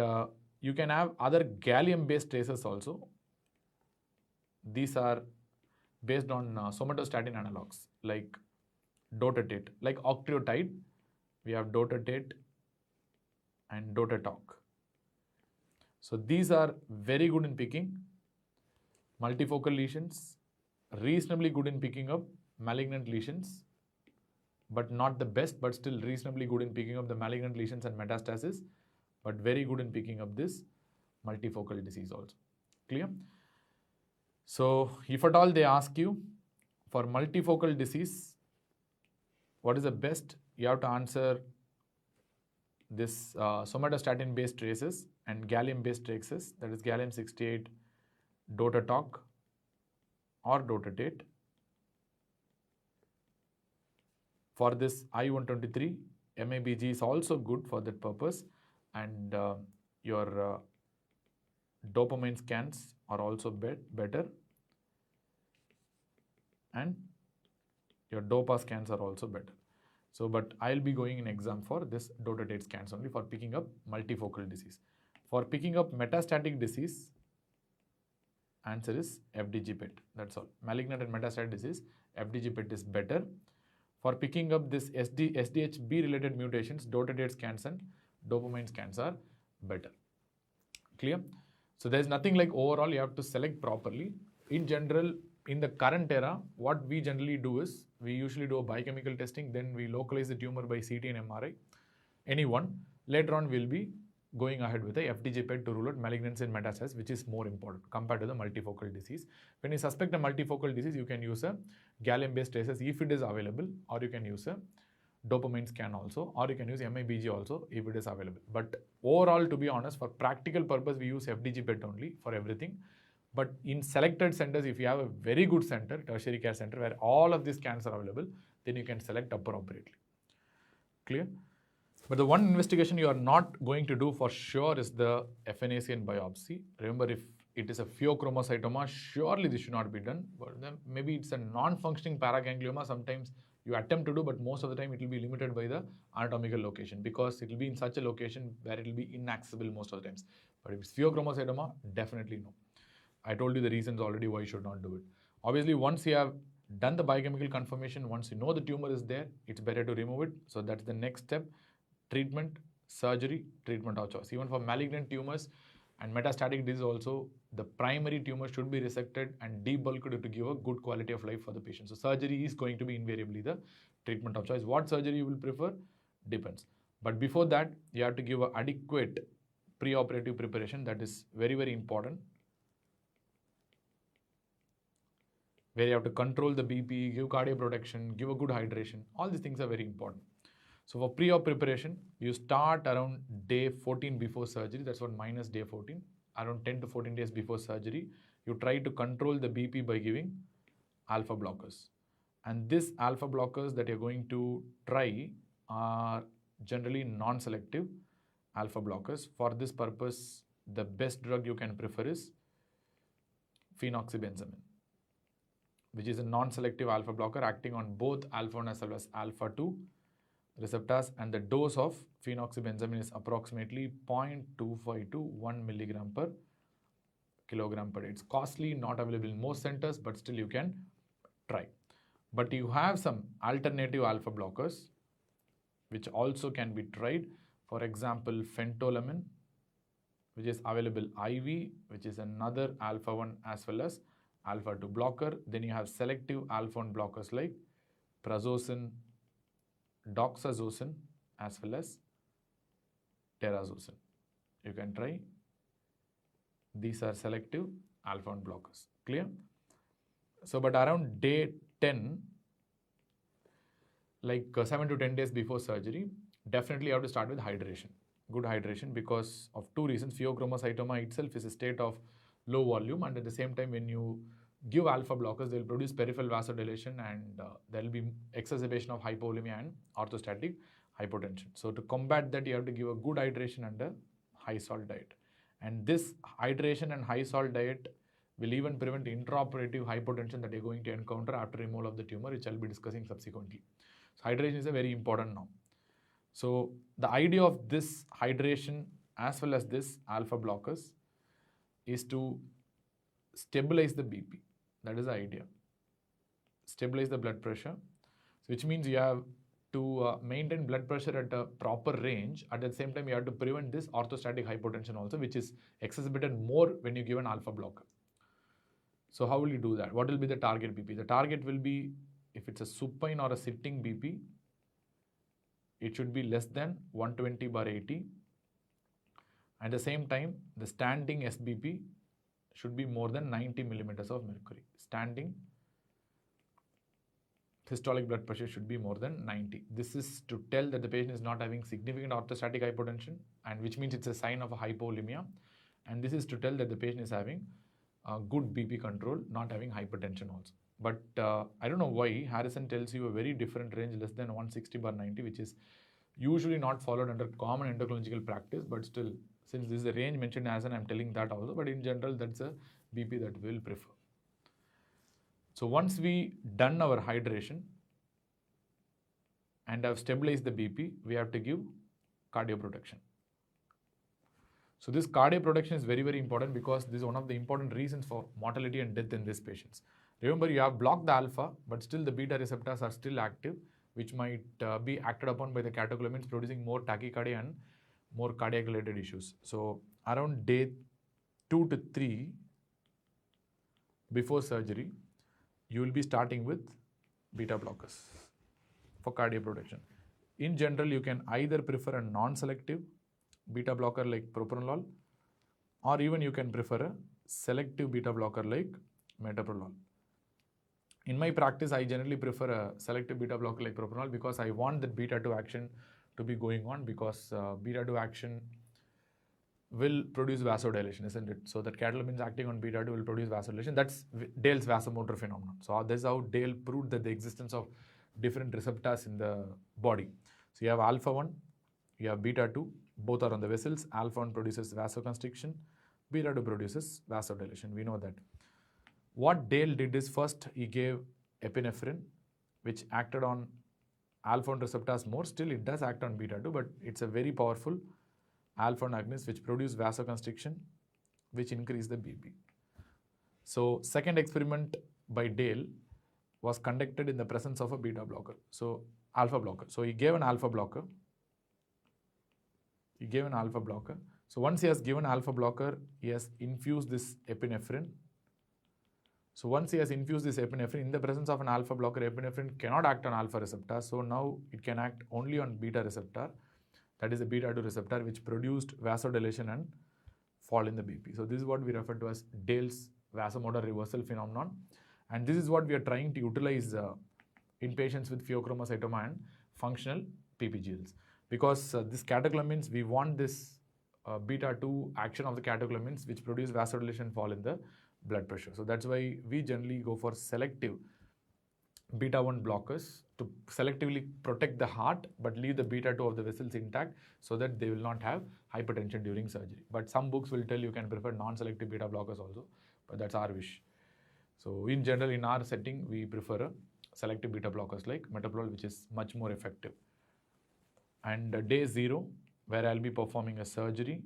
you can have other gallium-based tracers also. These are based on somatostatin analogs like dotatate, like octreotide. We have dotatate and dotatalk. So these are very good in picking multifocal lesions, reasonably good in picking up malignant lesions, but not the best, but still reasonably good in picking up the malignant lesions and metastasis, but very good in picking up this multifocal disease also. Clear? So if at all they ask you for multifocal disease, what is the best? You have to answer this somatostatin based traces and gallium based traces, that is gallium 68, dotatalk or dotatate. For this I-123, MABG is also good for that purpose, and your dopamine scans are also better, and your DOPA scans are also better. So, but I'll be going in exam for this dotatate scans only for picking up multifocal disease. For picking up metastatic disease, answer is FDG PET. That's all. Malignant and metastatic disease, FDG PET is better. For picking up this SDHB related mutations, dotatate scans and dopamine scans are better. Clear? So there's nothing like overall, you have to select properly. In general, in the current era, what we generally do is, we usually do a biochemical testing, then we localize the tumor by CT and MRI, any one. Later on, we'll be going ahead with the FDG PET to rule out malignancy and metastasis, which is more important compared to the multifocal disease. When you suspect a multifocal disease, you can use a gallium-based traces if it is available, or you can use a dopamine scan also, or you can use MABG also if it is available. But overall, to be honest, for practical purpose, we use FDG PET only for everything. But in selected centers, if you have a very good center, tertiary care center, where all of these scans are available, then you can select appropriately. Clear? But the one investigation you are not going to do for sure is the FNAC and biopsy. Remember, if it is a pheochromocytoma, surely this should not be done. But then maybe it's a non-functioning paraganglioma. Sometimes you attempt to do, but most of the time it will be limited by the anatomical location, because it will be in such a location where it will be inaccessible most of the times. But if it's pheochromocytoma, definitely no. I told you the reasons already why you should not do it. Obviously, once you have done the biochemical confirmation, once you know the tumor is there, it's better to remove it. So that's the next step. Treatment, surgery, treatment of choice. Even for malignant tumors, And metastatic disease also, the primary tumor should be resected and debulked to give a good quality of life for the patient. So surgery is going to be invariably the treatment of choice. What surgery you will prefer depends. But before that, you have to give an adequate pre-operative preparation. That is very, very important, where you have to control the BP, give cardioprotection, give a good hydration. All these things are very important. So for pre-op preparation, you start around day 14 before surgery. That's what minus day 14. Around 10 to 14 days before surgery, you try to control the BP by giving alpha blockers. And these alpha blockers that you're going to try are generally non-selective alpha blockers. For this purpose, the best drug you can prefer is phenoxybenzamine, which is a non-selective alpha blocker acting on both alpha-1 as well as alpha-2 receptors, and the dose of phenoxybenzamine is approximately 0.25 to 1 milligram per kilogram per day. It's costly, not available in most centers, but still you can try. But you have some alternative alpha blockers which also can be tried. For example, phentolamine, which is available IV, which is another alpha-1 as well as alpha-2 blocker. Then you have selective alpha-1 blockers like prazosin, doxazosin as well as terazosin. You can try. These are selective alpha-1 blockers. Clear? So, but around day 10, like 7 to 10 days before surgery, definitely you have to start with hydration. Good hydration, because of two reasons. Pheochromocytoma itself is a state of low volume, and at the same time when you give alpha blockers, they will produce peripheral vasodilation, and there will be exacerbation of hypovolemia and orthostatic hypotension. So to combat that, you have to give a good hydration and a high salt diet. And this hydration and high salt diet will even prevent intraoperative hypotension that you're going to encounter after removal of the tumor, which I'll be discussing subsequently. So hydration is a very important now. So the idea of this hydration as well as this alpha blockers is to stabilize the BP. That is the idea. Stabilize the blood pressure, which means you have to maintain blood pressure at a proper range. At the same time, you have to prevent this orthostatic hypotension also, which is exacerbated more when you give an alpha blocker. So how will you do that? What will be the target BP? The target will be, if it's a supine or a sitting BP, it should be less than 120/80. At the same time, the standing SBP should be more than 90 millimeters of mercury. Standing systolic blood pressure should be more than 90. This is to tell that the patient is not having significant orthostatic hypotension, and which means it's a sign of a hypovolemia. And this is to tell that the patient is having good BP control, not having hypertension also. But I don't know why Harrison tells you a very different range, less than 160/90, which is usually not followed under common endocrinological practice, but still, since this is a range mentioned as an, I'm telling that also, but in general, that's a BP that we'll prefer. So once we done our hydration and have stabilized the BP, we have to give cardioprotection. So this cardioprotection is very, very important, because this is one of the important reasons for mortality and death in these patients. Remember, you have blocked the alpha, but still the beta receptors are still active, which might be acted upon by the catecholamines, producing more tachycardia and more cardiac related issues. So around day 2 to 3 before surgery, you will be starting with beta blockers for cardioprotection. In general, you can either prefer a non-selective beta blocker like propranolol, or even you can prefer a selective beta blocker like metoprolol. In my practice, I generally prefer a selective beta blocker like propranolol, because I want that beta-2 action to be going on, because beta-2 action will produce vasodilation, isn't it? So that catecholamines acting on beta-2 will produce vasodilation. That's Dale's vasomotor phenomenon. So this is how Dale proved that the existence of different receptors in the body. So you have alpha-1, you have beta-2, both are on the vessels. Alpha-1 produces vasoconstriction, beta-2 produces vasodilation. We know that. What Dale did is, first he gave epinephrine, which acted on alpha-1 receptors more. Still it does act on beta-2, but it's a very powerful alpha-1 agonist which produce vasoconstriction, which increase the BP. So second experiment by Dale was conducted in the presence of a beta blocker. So alpha blocker. So he gave an alpha blocker. So once he has given alpha blocker, he has infused this epinephrine. So once he has infused this epinephrine, in the presence of an alpha blocker, epinephrine cannot act on alpha receptor. So now it can act only on beta receptor. That is the beta 2 receptor, which produced vasodilation and fall in the BP. So this is what we refer to as Dale's vasomotor reversal phenomenon. And this is what we are trying to utilize in patients with pheochromocytoma and functional PPGLs. Because these catecholamines, we want this beta 2 action of the catecholamines which produce vasodilation fall in the blood pressure. So that's why we generally go for selective beta 1 blockers to selectively protect the heart but leave the beta 2 of the vessels intact so that they will not have hypertension during surgery. But some books will tell you can prefer non-selective beta blockers also, but that's our wish. So in general, in our setting, we prefer selective beta blockers like metoprolol, which is much more effective. And day 0, where I'll be performing a surgery.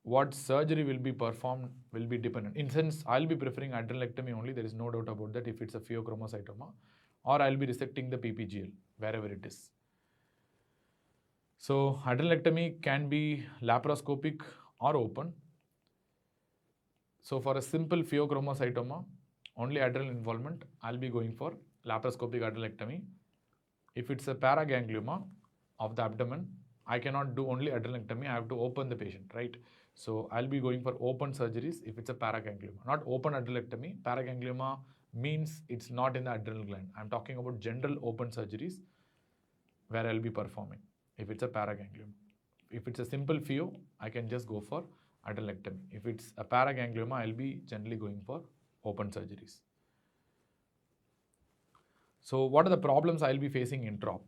What surgery will be performed will be dependent. In sense, I'll be preferring adrenalectomy only. There is no doubt about that if it's a pheochromocytoma, or I'll be resecting the PPGL wherever it is. So adrenalectomy can be laparoscopic or open. So for a simple pheochromocytoma, only adrenal involvement, I'll be going for laparoscopic adrenalectomy. If it's a paraganglioma of the abdomen, I cannot do only adrenalectomy. I have to open the patient, right? So I'll be going for open surgeries if it's a paraganglioma, not open adrenalectomy. Paraganglioma means it's not in the adrenal gland. I'm talking about general open surgeries where I'll be performing if it's a paraganglioma. If it's a simple pheo, I can just go for adrenalectomy. If it's a paraganglioma, I'll be generally going for open surgeries. So what are the problems I'll be facing intraop?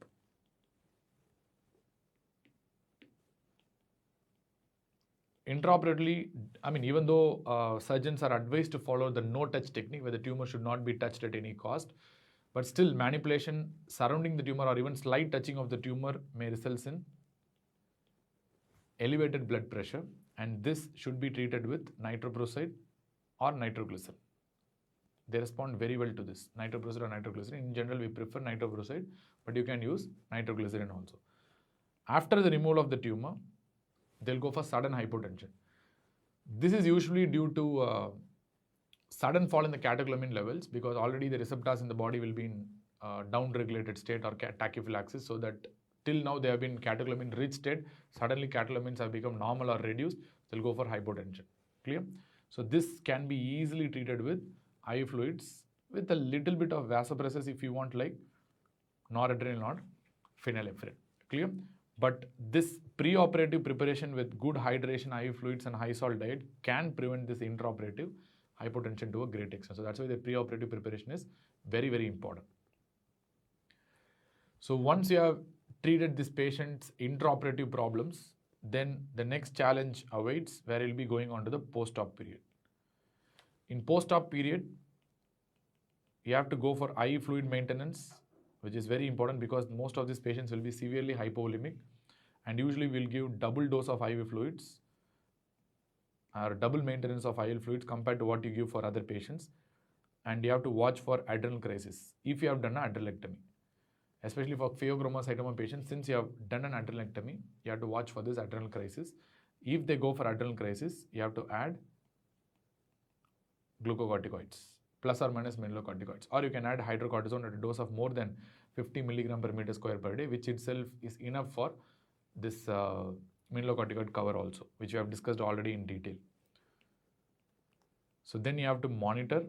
Intraoperatively, I mean, even though surgeons are advised to follow the no-touch technique where the tumor should not be touched at any cost, but still manipulation surrounding the tumor or even slight touching of the tumor may result in elevated blood pressure, and this should be treated with nitroprusside or nitroglycerin. They respond very well to this, nitroprusside or nitroglycerin. In general, we prefer nitroprusside, but you can use nitroglycerin also. After the removal of the tumor, they'll go for sudden hypotension. This is usually due to sudden fall in the catecholamine levels because already the receptors in the body will be in down-regulated state or tachyphylaxis, so that till now they have been catecholamine rich state. Suddenly catecholamines have become normal or reduced, they'll go for hypotension. Clear? So this can be easily treated with IV fluids with a little bit of vasopressors if you want, like noradrenaline or phenylephrine. Clear? But this pre-operative preparation with good hydration, IV fluids and high salt diet can prevent this intraoperative hypotension to a great extent. So that's why the pre-operative preparation is very, very important. So once you have treated this patient's intraoperative problems, then the next challenge awaits where you'll be going on to the post-op period. In post-op period, you have to go for IV fluid maintenance, which is very important because most of these patients will be severely hypovolemic, and usually we'll give double dose of IV fluids or double maintenance of IV fluids compared to what you give for other patients. And you have to watch for adrenal crisis if you have done an adrenalectomy. Especially for pheochromocytoma patients, since you have done an adrenalectomy, you have to watch for this adrenal crisis. If they go for adrenal crisis, you have to add glucocorticoids, plus or minus mineralocorticoids, or you can add hydrocortisone at a dose of more than 50 milligram per meter square per day, which itself is enough for this mineralocorticoid cover also, which we have discussed already in detail. So then you have to monitor.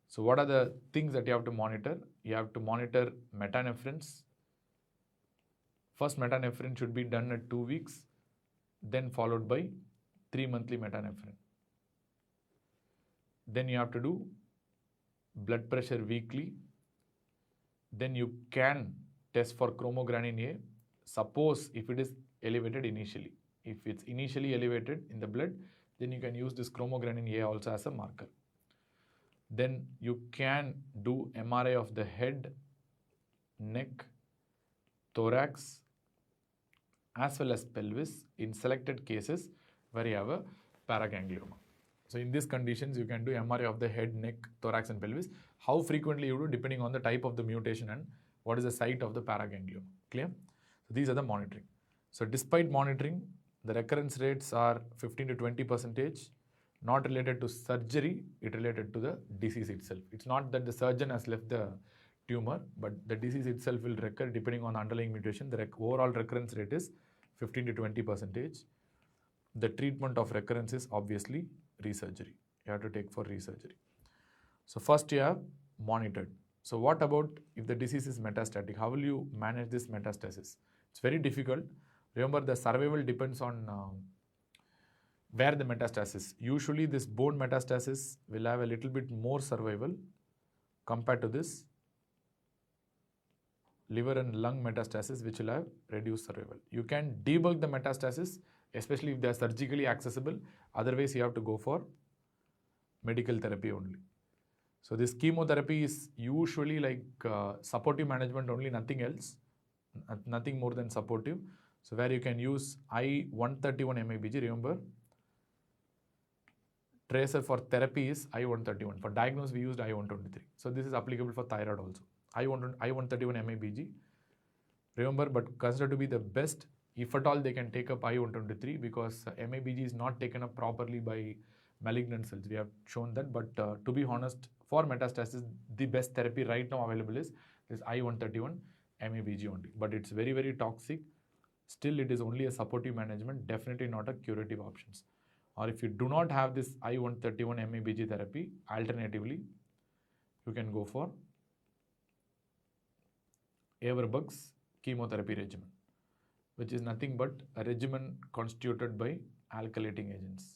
So what are the things that you have to monitor? You have to monitor metanephrines. First metanephrine should be done at 2 weeks, then followed by 3 monthly metanephrine. Then you have to do blood pressure weekly. Then you can test for chromogranin A. Suppose if it is elevated initially. If it's initially elevated in the blood, then you can use this chromogranin A also as a marker. Then you can do MRI of the head, neck, thorax, as well as pelvis in selected cases where you have a paraganglioma. So in these conditions, you can do MRI of the head, neck, thorax and pelvis. How frequently you do depending on the type of the mutation and what is the site of the paraganglioma. Clear? So these are the monitoring. So despite monitoring, the recurrence rates are 15 to 20%, not related to surgery, it related to the disease itself. It's not that the surgeon has left the tumor, but the disease itself will recur depending on the underlying mutation. The overall recurrence rate is 15 to 20%. The treatment of recurrence is obviously resurgery. You have to take for resurgery. So first you have monitored. So what about if the disease is metastatic? How will you manage this metastasis? It's very difficult. Remember, the survival depends on where the metastasis. Usually this bone metastasis will have a little bit more survival compared to this liver and lung metastasis, which will have reduced survival. You can debug the metastasis, especially if they are surgically accessible. Otherwise, you have to go for medical therapy only. So this chemotherapy is usually like supportive management only, nothing else, nothing more than supportive. So where you can use I-131 MABG, remember, tracer for therapy is I-131. For diagnosis, we used I-123. So this is applicable for thyroid also. I-131 MABG, remember, but considered to be the best. If at all, they can take up I-123 because MABG is not taken up properly by malignant cells. We have shown that, but to be honest, for metastasis, the best therapy right now available is this I-131 MABG only. But it's very, very toxic. Still, it is only a supportive management, definitely not a curative options. Or if you do not have this I-131 MABG therapy, alternatively, you can go for Everbugs chemotherapy regimen, which is nothing but a regimen constituted by alkylating agents.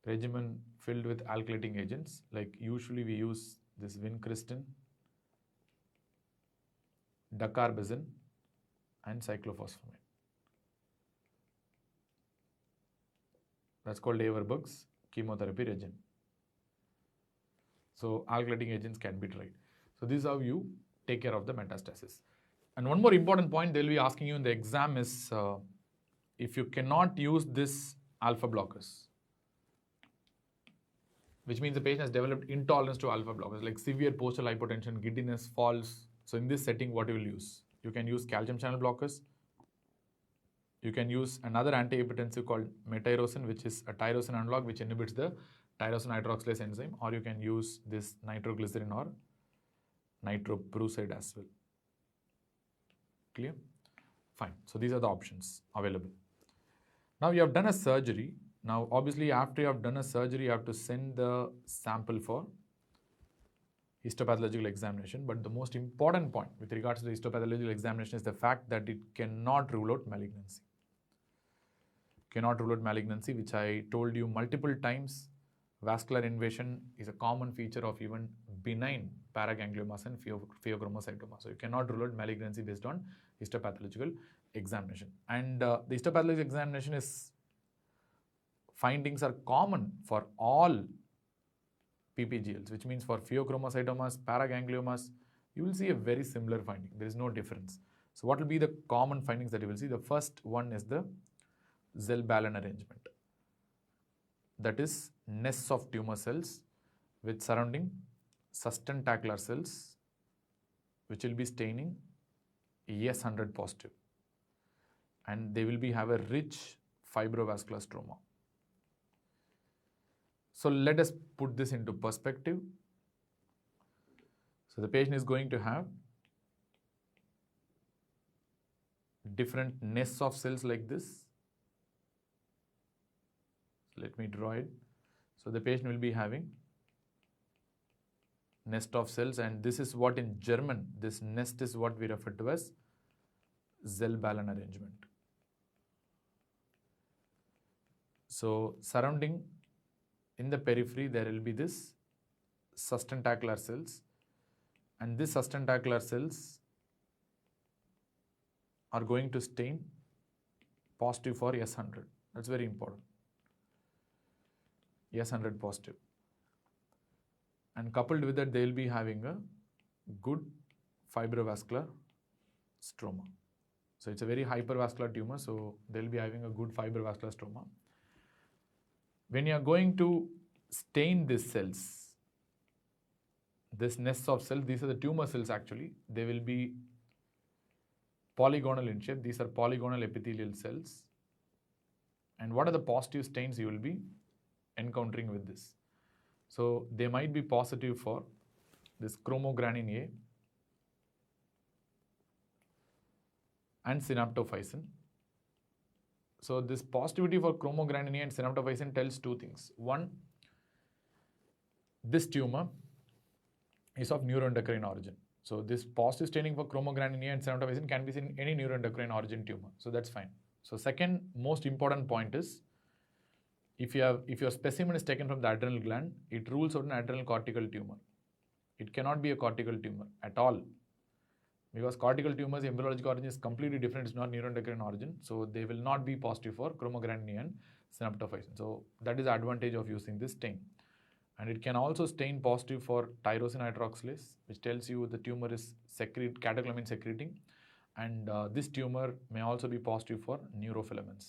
Regimen filled with alkylating agents, like usually we use this vincristine, dacarbazine, and cyclophosphamide. That's called Everbugs chemotherapy regimen. So alkylating agents can be tried. So this is how you take care of the metastasis. And one more important point they'll be asking you in the exam is if you cannot use this alpha blockers, which means the patient has developed intolerance to alpha blockers, like severe postal hypotension, giddiness, falls. So in this setting, what you will use? You can use calcium channel blockers. You can use another antihypertensive called metyrosine, which is a tyrosine analog, which inhibits the tyrosine hydroxylase enzyme, or you can use this nitroglycerin or nitroprusside as well. Clear? Fine. So these are the options available. Now you have done a surgery. Now obviously after you have done a surgery, you have to send the sample for histopathological examination. But the most important point with regards to the histopathological examination is the fact that it cannot rule out malignancy. Cannot rule out malignancy, which I told you multiple times. Vascular invasion is a common feature of even benign paragangliomas and pheochromocytoma. So you cannot rule out malignancy based on histopathological examination. And the histopathological examination is findings are common for all PPGLs, which means for pheochromocytomas, paragangliomas, you will see a very similar finding. There is no difference. So what will be the common findings that you will see? The first one is the Zell-Ballen arrangement. That is nests of tumor cells with surrounding sustentacular cells, which will be staining S100 positive. And they will have a rich fibrovascular stroma. So let us put this into perspective. So the patient is going to have different nests of cells like this. Let me draw it. So the patient will be having nest of cells, and this is what in German, this nest is what we refer to as Zell-Ballen arrangement. So surrounding in the periphery, there will be this sustentacular cells, and these sustentacular cells are going to stain positive for S100. That's very important. S100 positive. And coupled with that, they will be having a good fibrovascular stroma. So it's a very hypervascular tumor, so they will be having a good fibrovascular stroma. When you are going to stain these cells, this nests of cells, these are the tumor cells actually, they will be polygonal in shape. These are polygonal epithelial cells. And what are the positive stains you will be encountering with this? So they might be positive for this chromogranin A and synaptophysin. So this positivity for chromogranin A and synaptophysin tells two things. One, this tumor is of neuroendocrine origin. So this positive staining for chromogranin A and synaptophysin can be seen in any neuroendocrine origin tumor. So that's fine. So second most important point is, if your specimen is taken from the adrenal gland, it rules out an adrenal cortical tumor. It cannot be a cortical tumor at all, because cortical tumors, embryologic origin is completely different. It's not neuroendocrine origin, so they will not be positive for chromogranin A and synaptophysin. So that is the advantage of using this stain. And it can also stain positive for tyrosine hydroxylase, which tells you the tumor is catecholamine secreting, and this tumor may also be positive for neurofilaments.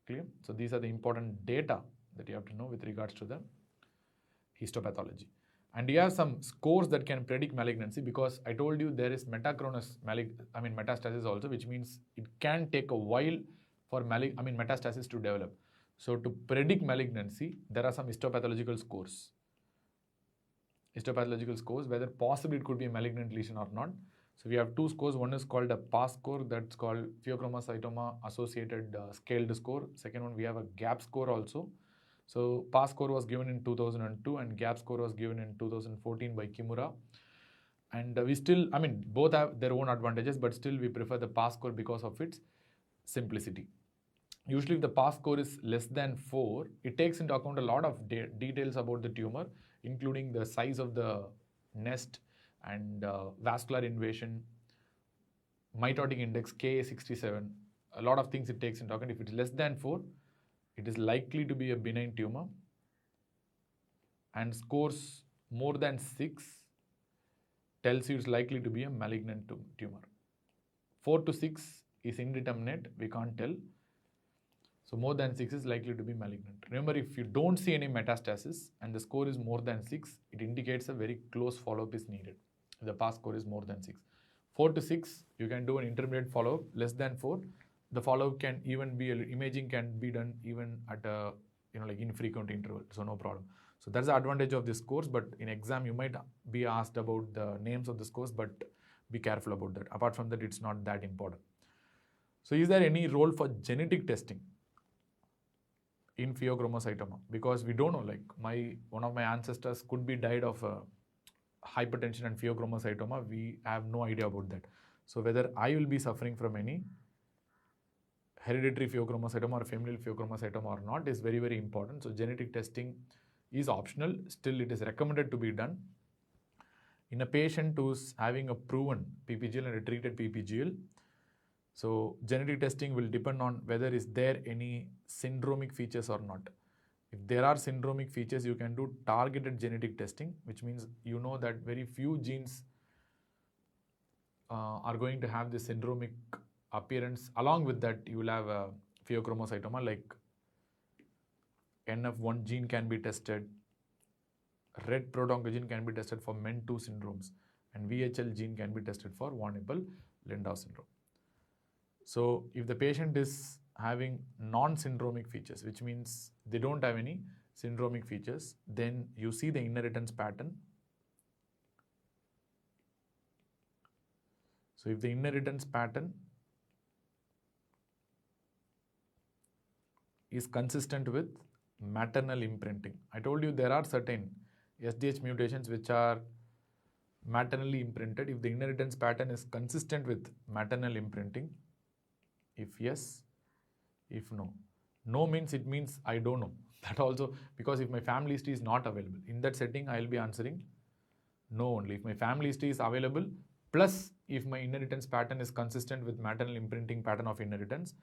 Clear? So these are the important data that you have to know with regards to the histopathology. And you have some scores that can predict malignancy, because I told you there is metachronous metastasis also, which means it can take a while for metastasis to develop. So to predict malignancy, there are some histopathological scores. Histopathological scores, whether possibly it could be a malignant lesion or not. So we have two scores. One is called a PAS score, that's called pheochromocytoma associated scaled score. Second one, we have a GAP score also. So PAS score was given in 2002 and GAP score was given in 2014 by Kimura. And we still, both have their own advantages, but still we prefer the PAS score because of its simplicity. Usually if the PAS score is less than 4, it takes into account a lot of details about the tumor, including the size of the nest and vascular invasion, mitotic index, Ka67, a lot of things it takes into account. If it's less than 4, it is likely to be a benign tumor, and scores more than 6 tells you it's likely to be a malignant tumor. 4 to 6 is indeterminate, we can't tell. So more than 6 is likely to be malignant. Remember, if you don't see any metastasis and the score is more than 6, it indicates a very close follow-up is needed. The PAS score is more than 6. 4 to 6, you can do an intermediate follow-up. Less than 4, the follow-up can even be, imaging can be done even at a infrequent interval, so no problem. So that's the advantage of this course, but in exam you might be asked about the names of the scores, but be careful about that. Apart from that, it's not that important. So is there any role for genetic testing in pheochromocytoma? Because we don't know, one of my ancestors could be died of hypertension and pheochromocytoma. We have no idea about that. So whether I will be suffering from any hereditary pheochromocytoma or familial pheochromocytoma or not is very, very important. So genetic testing is optional. Still, it is recommended to be done. In a patient who's having a proven PPGL and a treated PPGL, so genetic testing will depend on whether is there any syndromic features or not. If there are syndromic features, you can do targeted genetic testing, which means you know that very few genes are going to have this syndromic appearance. Along with that, you will have a pheochromocytoma, like NF1 gene can be tested, red proto-oncogene can be tested for MEN2 syndromes, and VHL gene can be tested for von Hippel-Lindau syndrome. So if the patient is having non-syndromic features, which means they don't have any syndromic features, then you see the inheritance pattern. So if the inheritance pattern is consistent with maternal imprinting. I told you there are certain SDH mutations which are maternally imprinted. If the inheritance pattern is consistent with maternal imprinting, if yes, if no. No means it means I don't know. That also, because if my family history is not available, in that setting I will be answering no only. If my family history is available, plus if my inheritance pattern is consistent with maternal imprinting pattern of inheritance,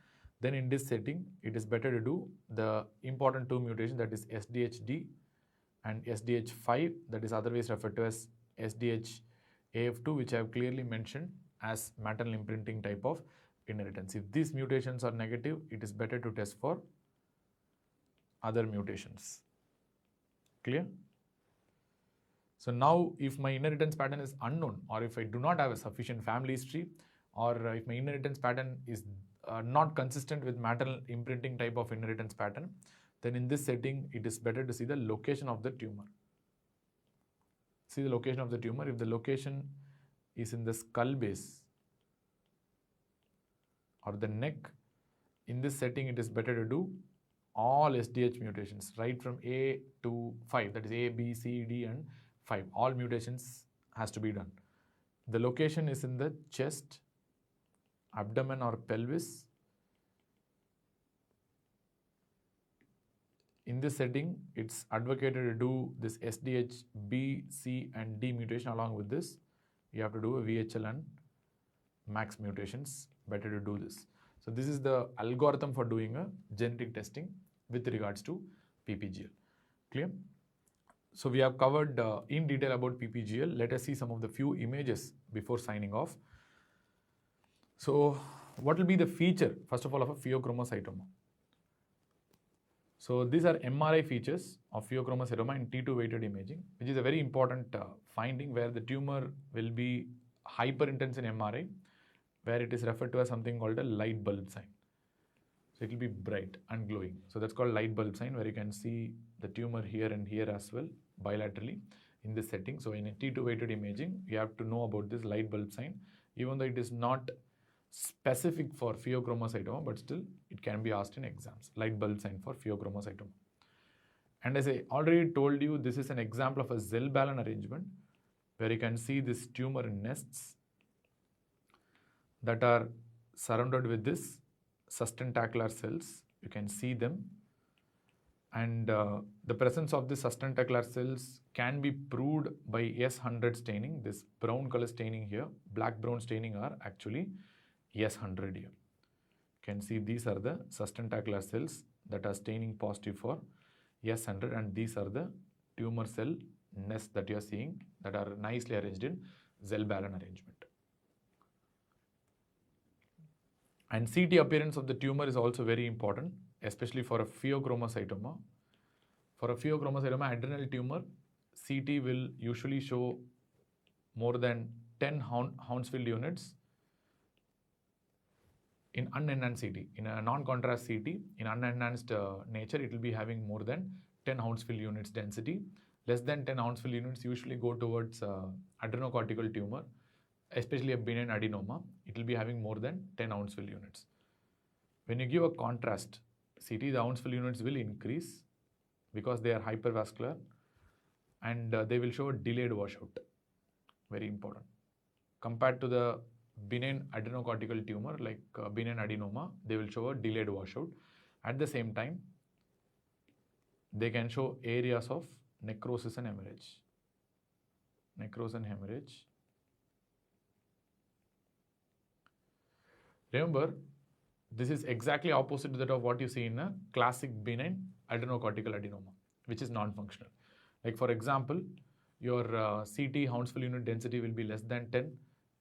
then in this setting, it is better to do the important 2 mutations, that is SDHD and SDH5, that is otherwise referred to as SDHAF2, which I have clearly mentioned as maternal imprinting type of inheritance. If these mutations are negative, it is better to test for other mutations. Clear? So now if my inheritance pattern is unknown, or if I do not have a sufficient family history, or if my inheritance pattern is not consistent with maternal imprinting type of inheritance pattern, then in this setting, it is better to see the location of the tumor. See the location of the tumor. If the location is in the skull base or the neck, in this setting, it is better to do all SDH mutations, right from A to 5, that is A, B, C, D, and 5. All mutations has to be done. The location is in the chest, abdomen, or pelvis. In this setting, it's advocated to do this SDH B, C, and D mutation. Along with this, you have to do a VHL and MAX mutations. Better to do this. So this is the algorithm for doing a genetic testing with regards to PPGL. Clear? So we have covered in detail about PPGL. Let us see some of the few images before signing off. So what will be the feature, first of all, of a pheochromocytoma? So these are MRI features of pheochromocytoma in T2 weighted imaging, which is a very important finding where the tumor will be hyperintense in MRI, where it is referred to as something called a light bulb sign. So it will be bright and glowing. So that's called light bulb sign, where you can see the tumor here and here as well, bilaterally in this setting. So in a T2 weighted imaging, you have to know about this light bulb sign, even though it is not specific for pheochromocytoma, but still it can be asked in exams. Light bulb sign for pheochromocytoma. And as I already told you, this is an example of a Zellballen arrangement where you can see this tumor nests that are surrounded with this sustentacular cells. You can see them, and the presence of the sustentacular cells can be proved by S100 staining. This brown color staining here, black-brown staining are actually S100 here. You can see these are the sustentacular cells that are staining positive for S100, and these are the tumor cell nests that you are seeing that are nicely arranged in Zellballen arrangement. And CT appearance of the tumor is also very important, especially for a pheochromocytoma. For a pheochromocytoma adrenal tumor, CT will usually show more than 10 Hounsfield units in unenhanced CT. In a non-contrast CT, in unenhanced nature, it will be having more than 10 Hounsfield units density. Less than 10 Hounsfield units usually go towards adrenocortical tumor, especially a benign adenoma. It will be having more than 10 Hounsfield units. When you give a contrast CT, the Hounsfield units will increase because they are hypervascular, and they will show a delayed washout. Very important. Compared to the benign adrenocortical tumor like benign adenoma, they will show a delayed washout. At the same time, they can show areas of necrosis and hemorrhage. Necrosis and hemorrhage. Remember, this is exactly opposite to that of what you see in a classic benign adrenocortical adenoma, which is non-functional. Like for example, your CT Hounsfield unit density will be less than 10.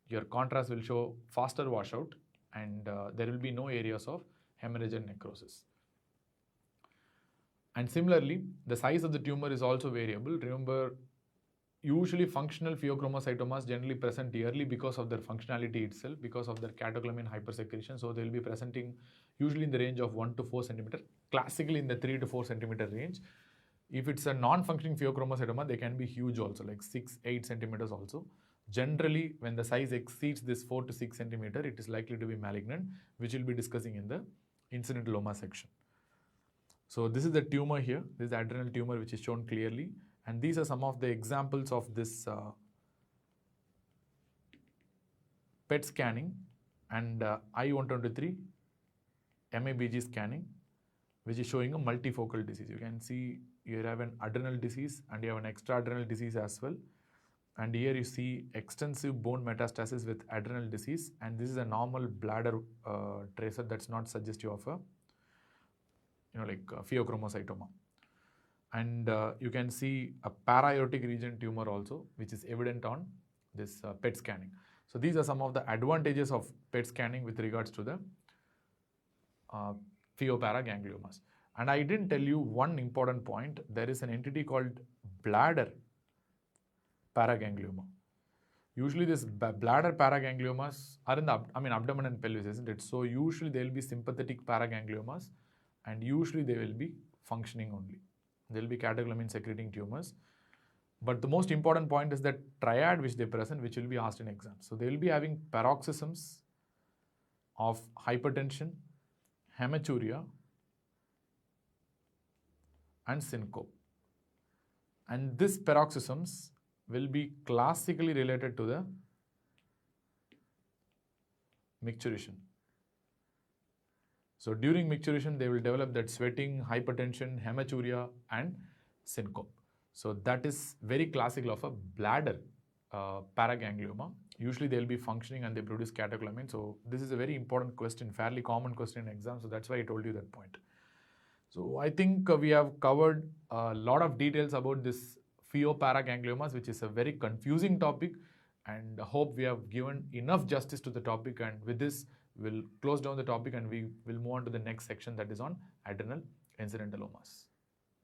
Your contrast will show faster washout, and there will be no areas of hemorrhage and necrosis. And similarly, the size of the tumor is also variable. Remember, usually functional pheochromocytomas generally present yearly because of their functionality itself, because of their catecholaminé hypersecretion. So they will be presenting usually in the range of 1 to 4 centimeter, classically in the 3 to 4 centimeter range. If it's a non-functioning pheochromocytoma, they can be huge also, like 6, 8 centimeters also. Generally, when the size exceeds this 4 to 6 centimeter, it is likely to be malignant, which we'll be discussing in the incidentaloma section. So this is the tumor here. This is the adrenal tumor, which is shown clearly. And these are some of the examples of this PET scanning and I-123 MABG scanning, which is showing a multifocal disease. You can see you have an adrenal disease and you have an extra-adrenal disease as well. And here you see extensive bone metastasis with adrenal disease, and this is a normal bladder tracer that's not suggestive of a, pheochromocytoma. And you can see a para-aortic region tumor also, which is evident on this PET scanning. So these are some of the advantages of PET scanning with regards to the Pheo-paragangliomas. And I didn't tell you one important point. There is an entity called bladder paraganglioma. Usually this bladder paragangliomas are in the abdomen and pelvis, isn't it? So usually they will be sympathetic paragangliomas, and usually they will be functioning only. They will be catecholamine secreting tumors. But the most important point is that triad which they present, which will be asked in exams. So they will be having paroxysms of hypertension, hematuria, and syncope. And these paroxysms will be classically related to the micturition. So during micturition, they will develop that sweating, hypertension, hematuria, and syncope. So that is very classical of a bladder paraganglioma. Usually they will be functioning and they produce catecholamine. So this is a very important question, fairly common question in exam. So that's why I told you that point. So I think we have covered a lot of details about this Pheo-paragangliomas, which is a very confusing topic, and I hope we have given enough justice to the topic. And with this, we'll close down the topic and we will move on to the next section, that is on adrenal incidentalomas.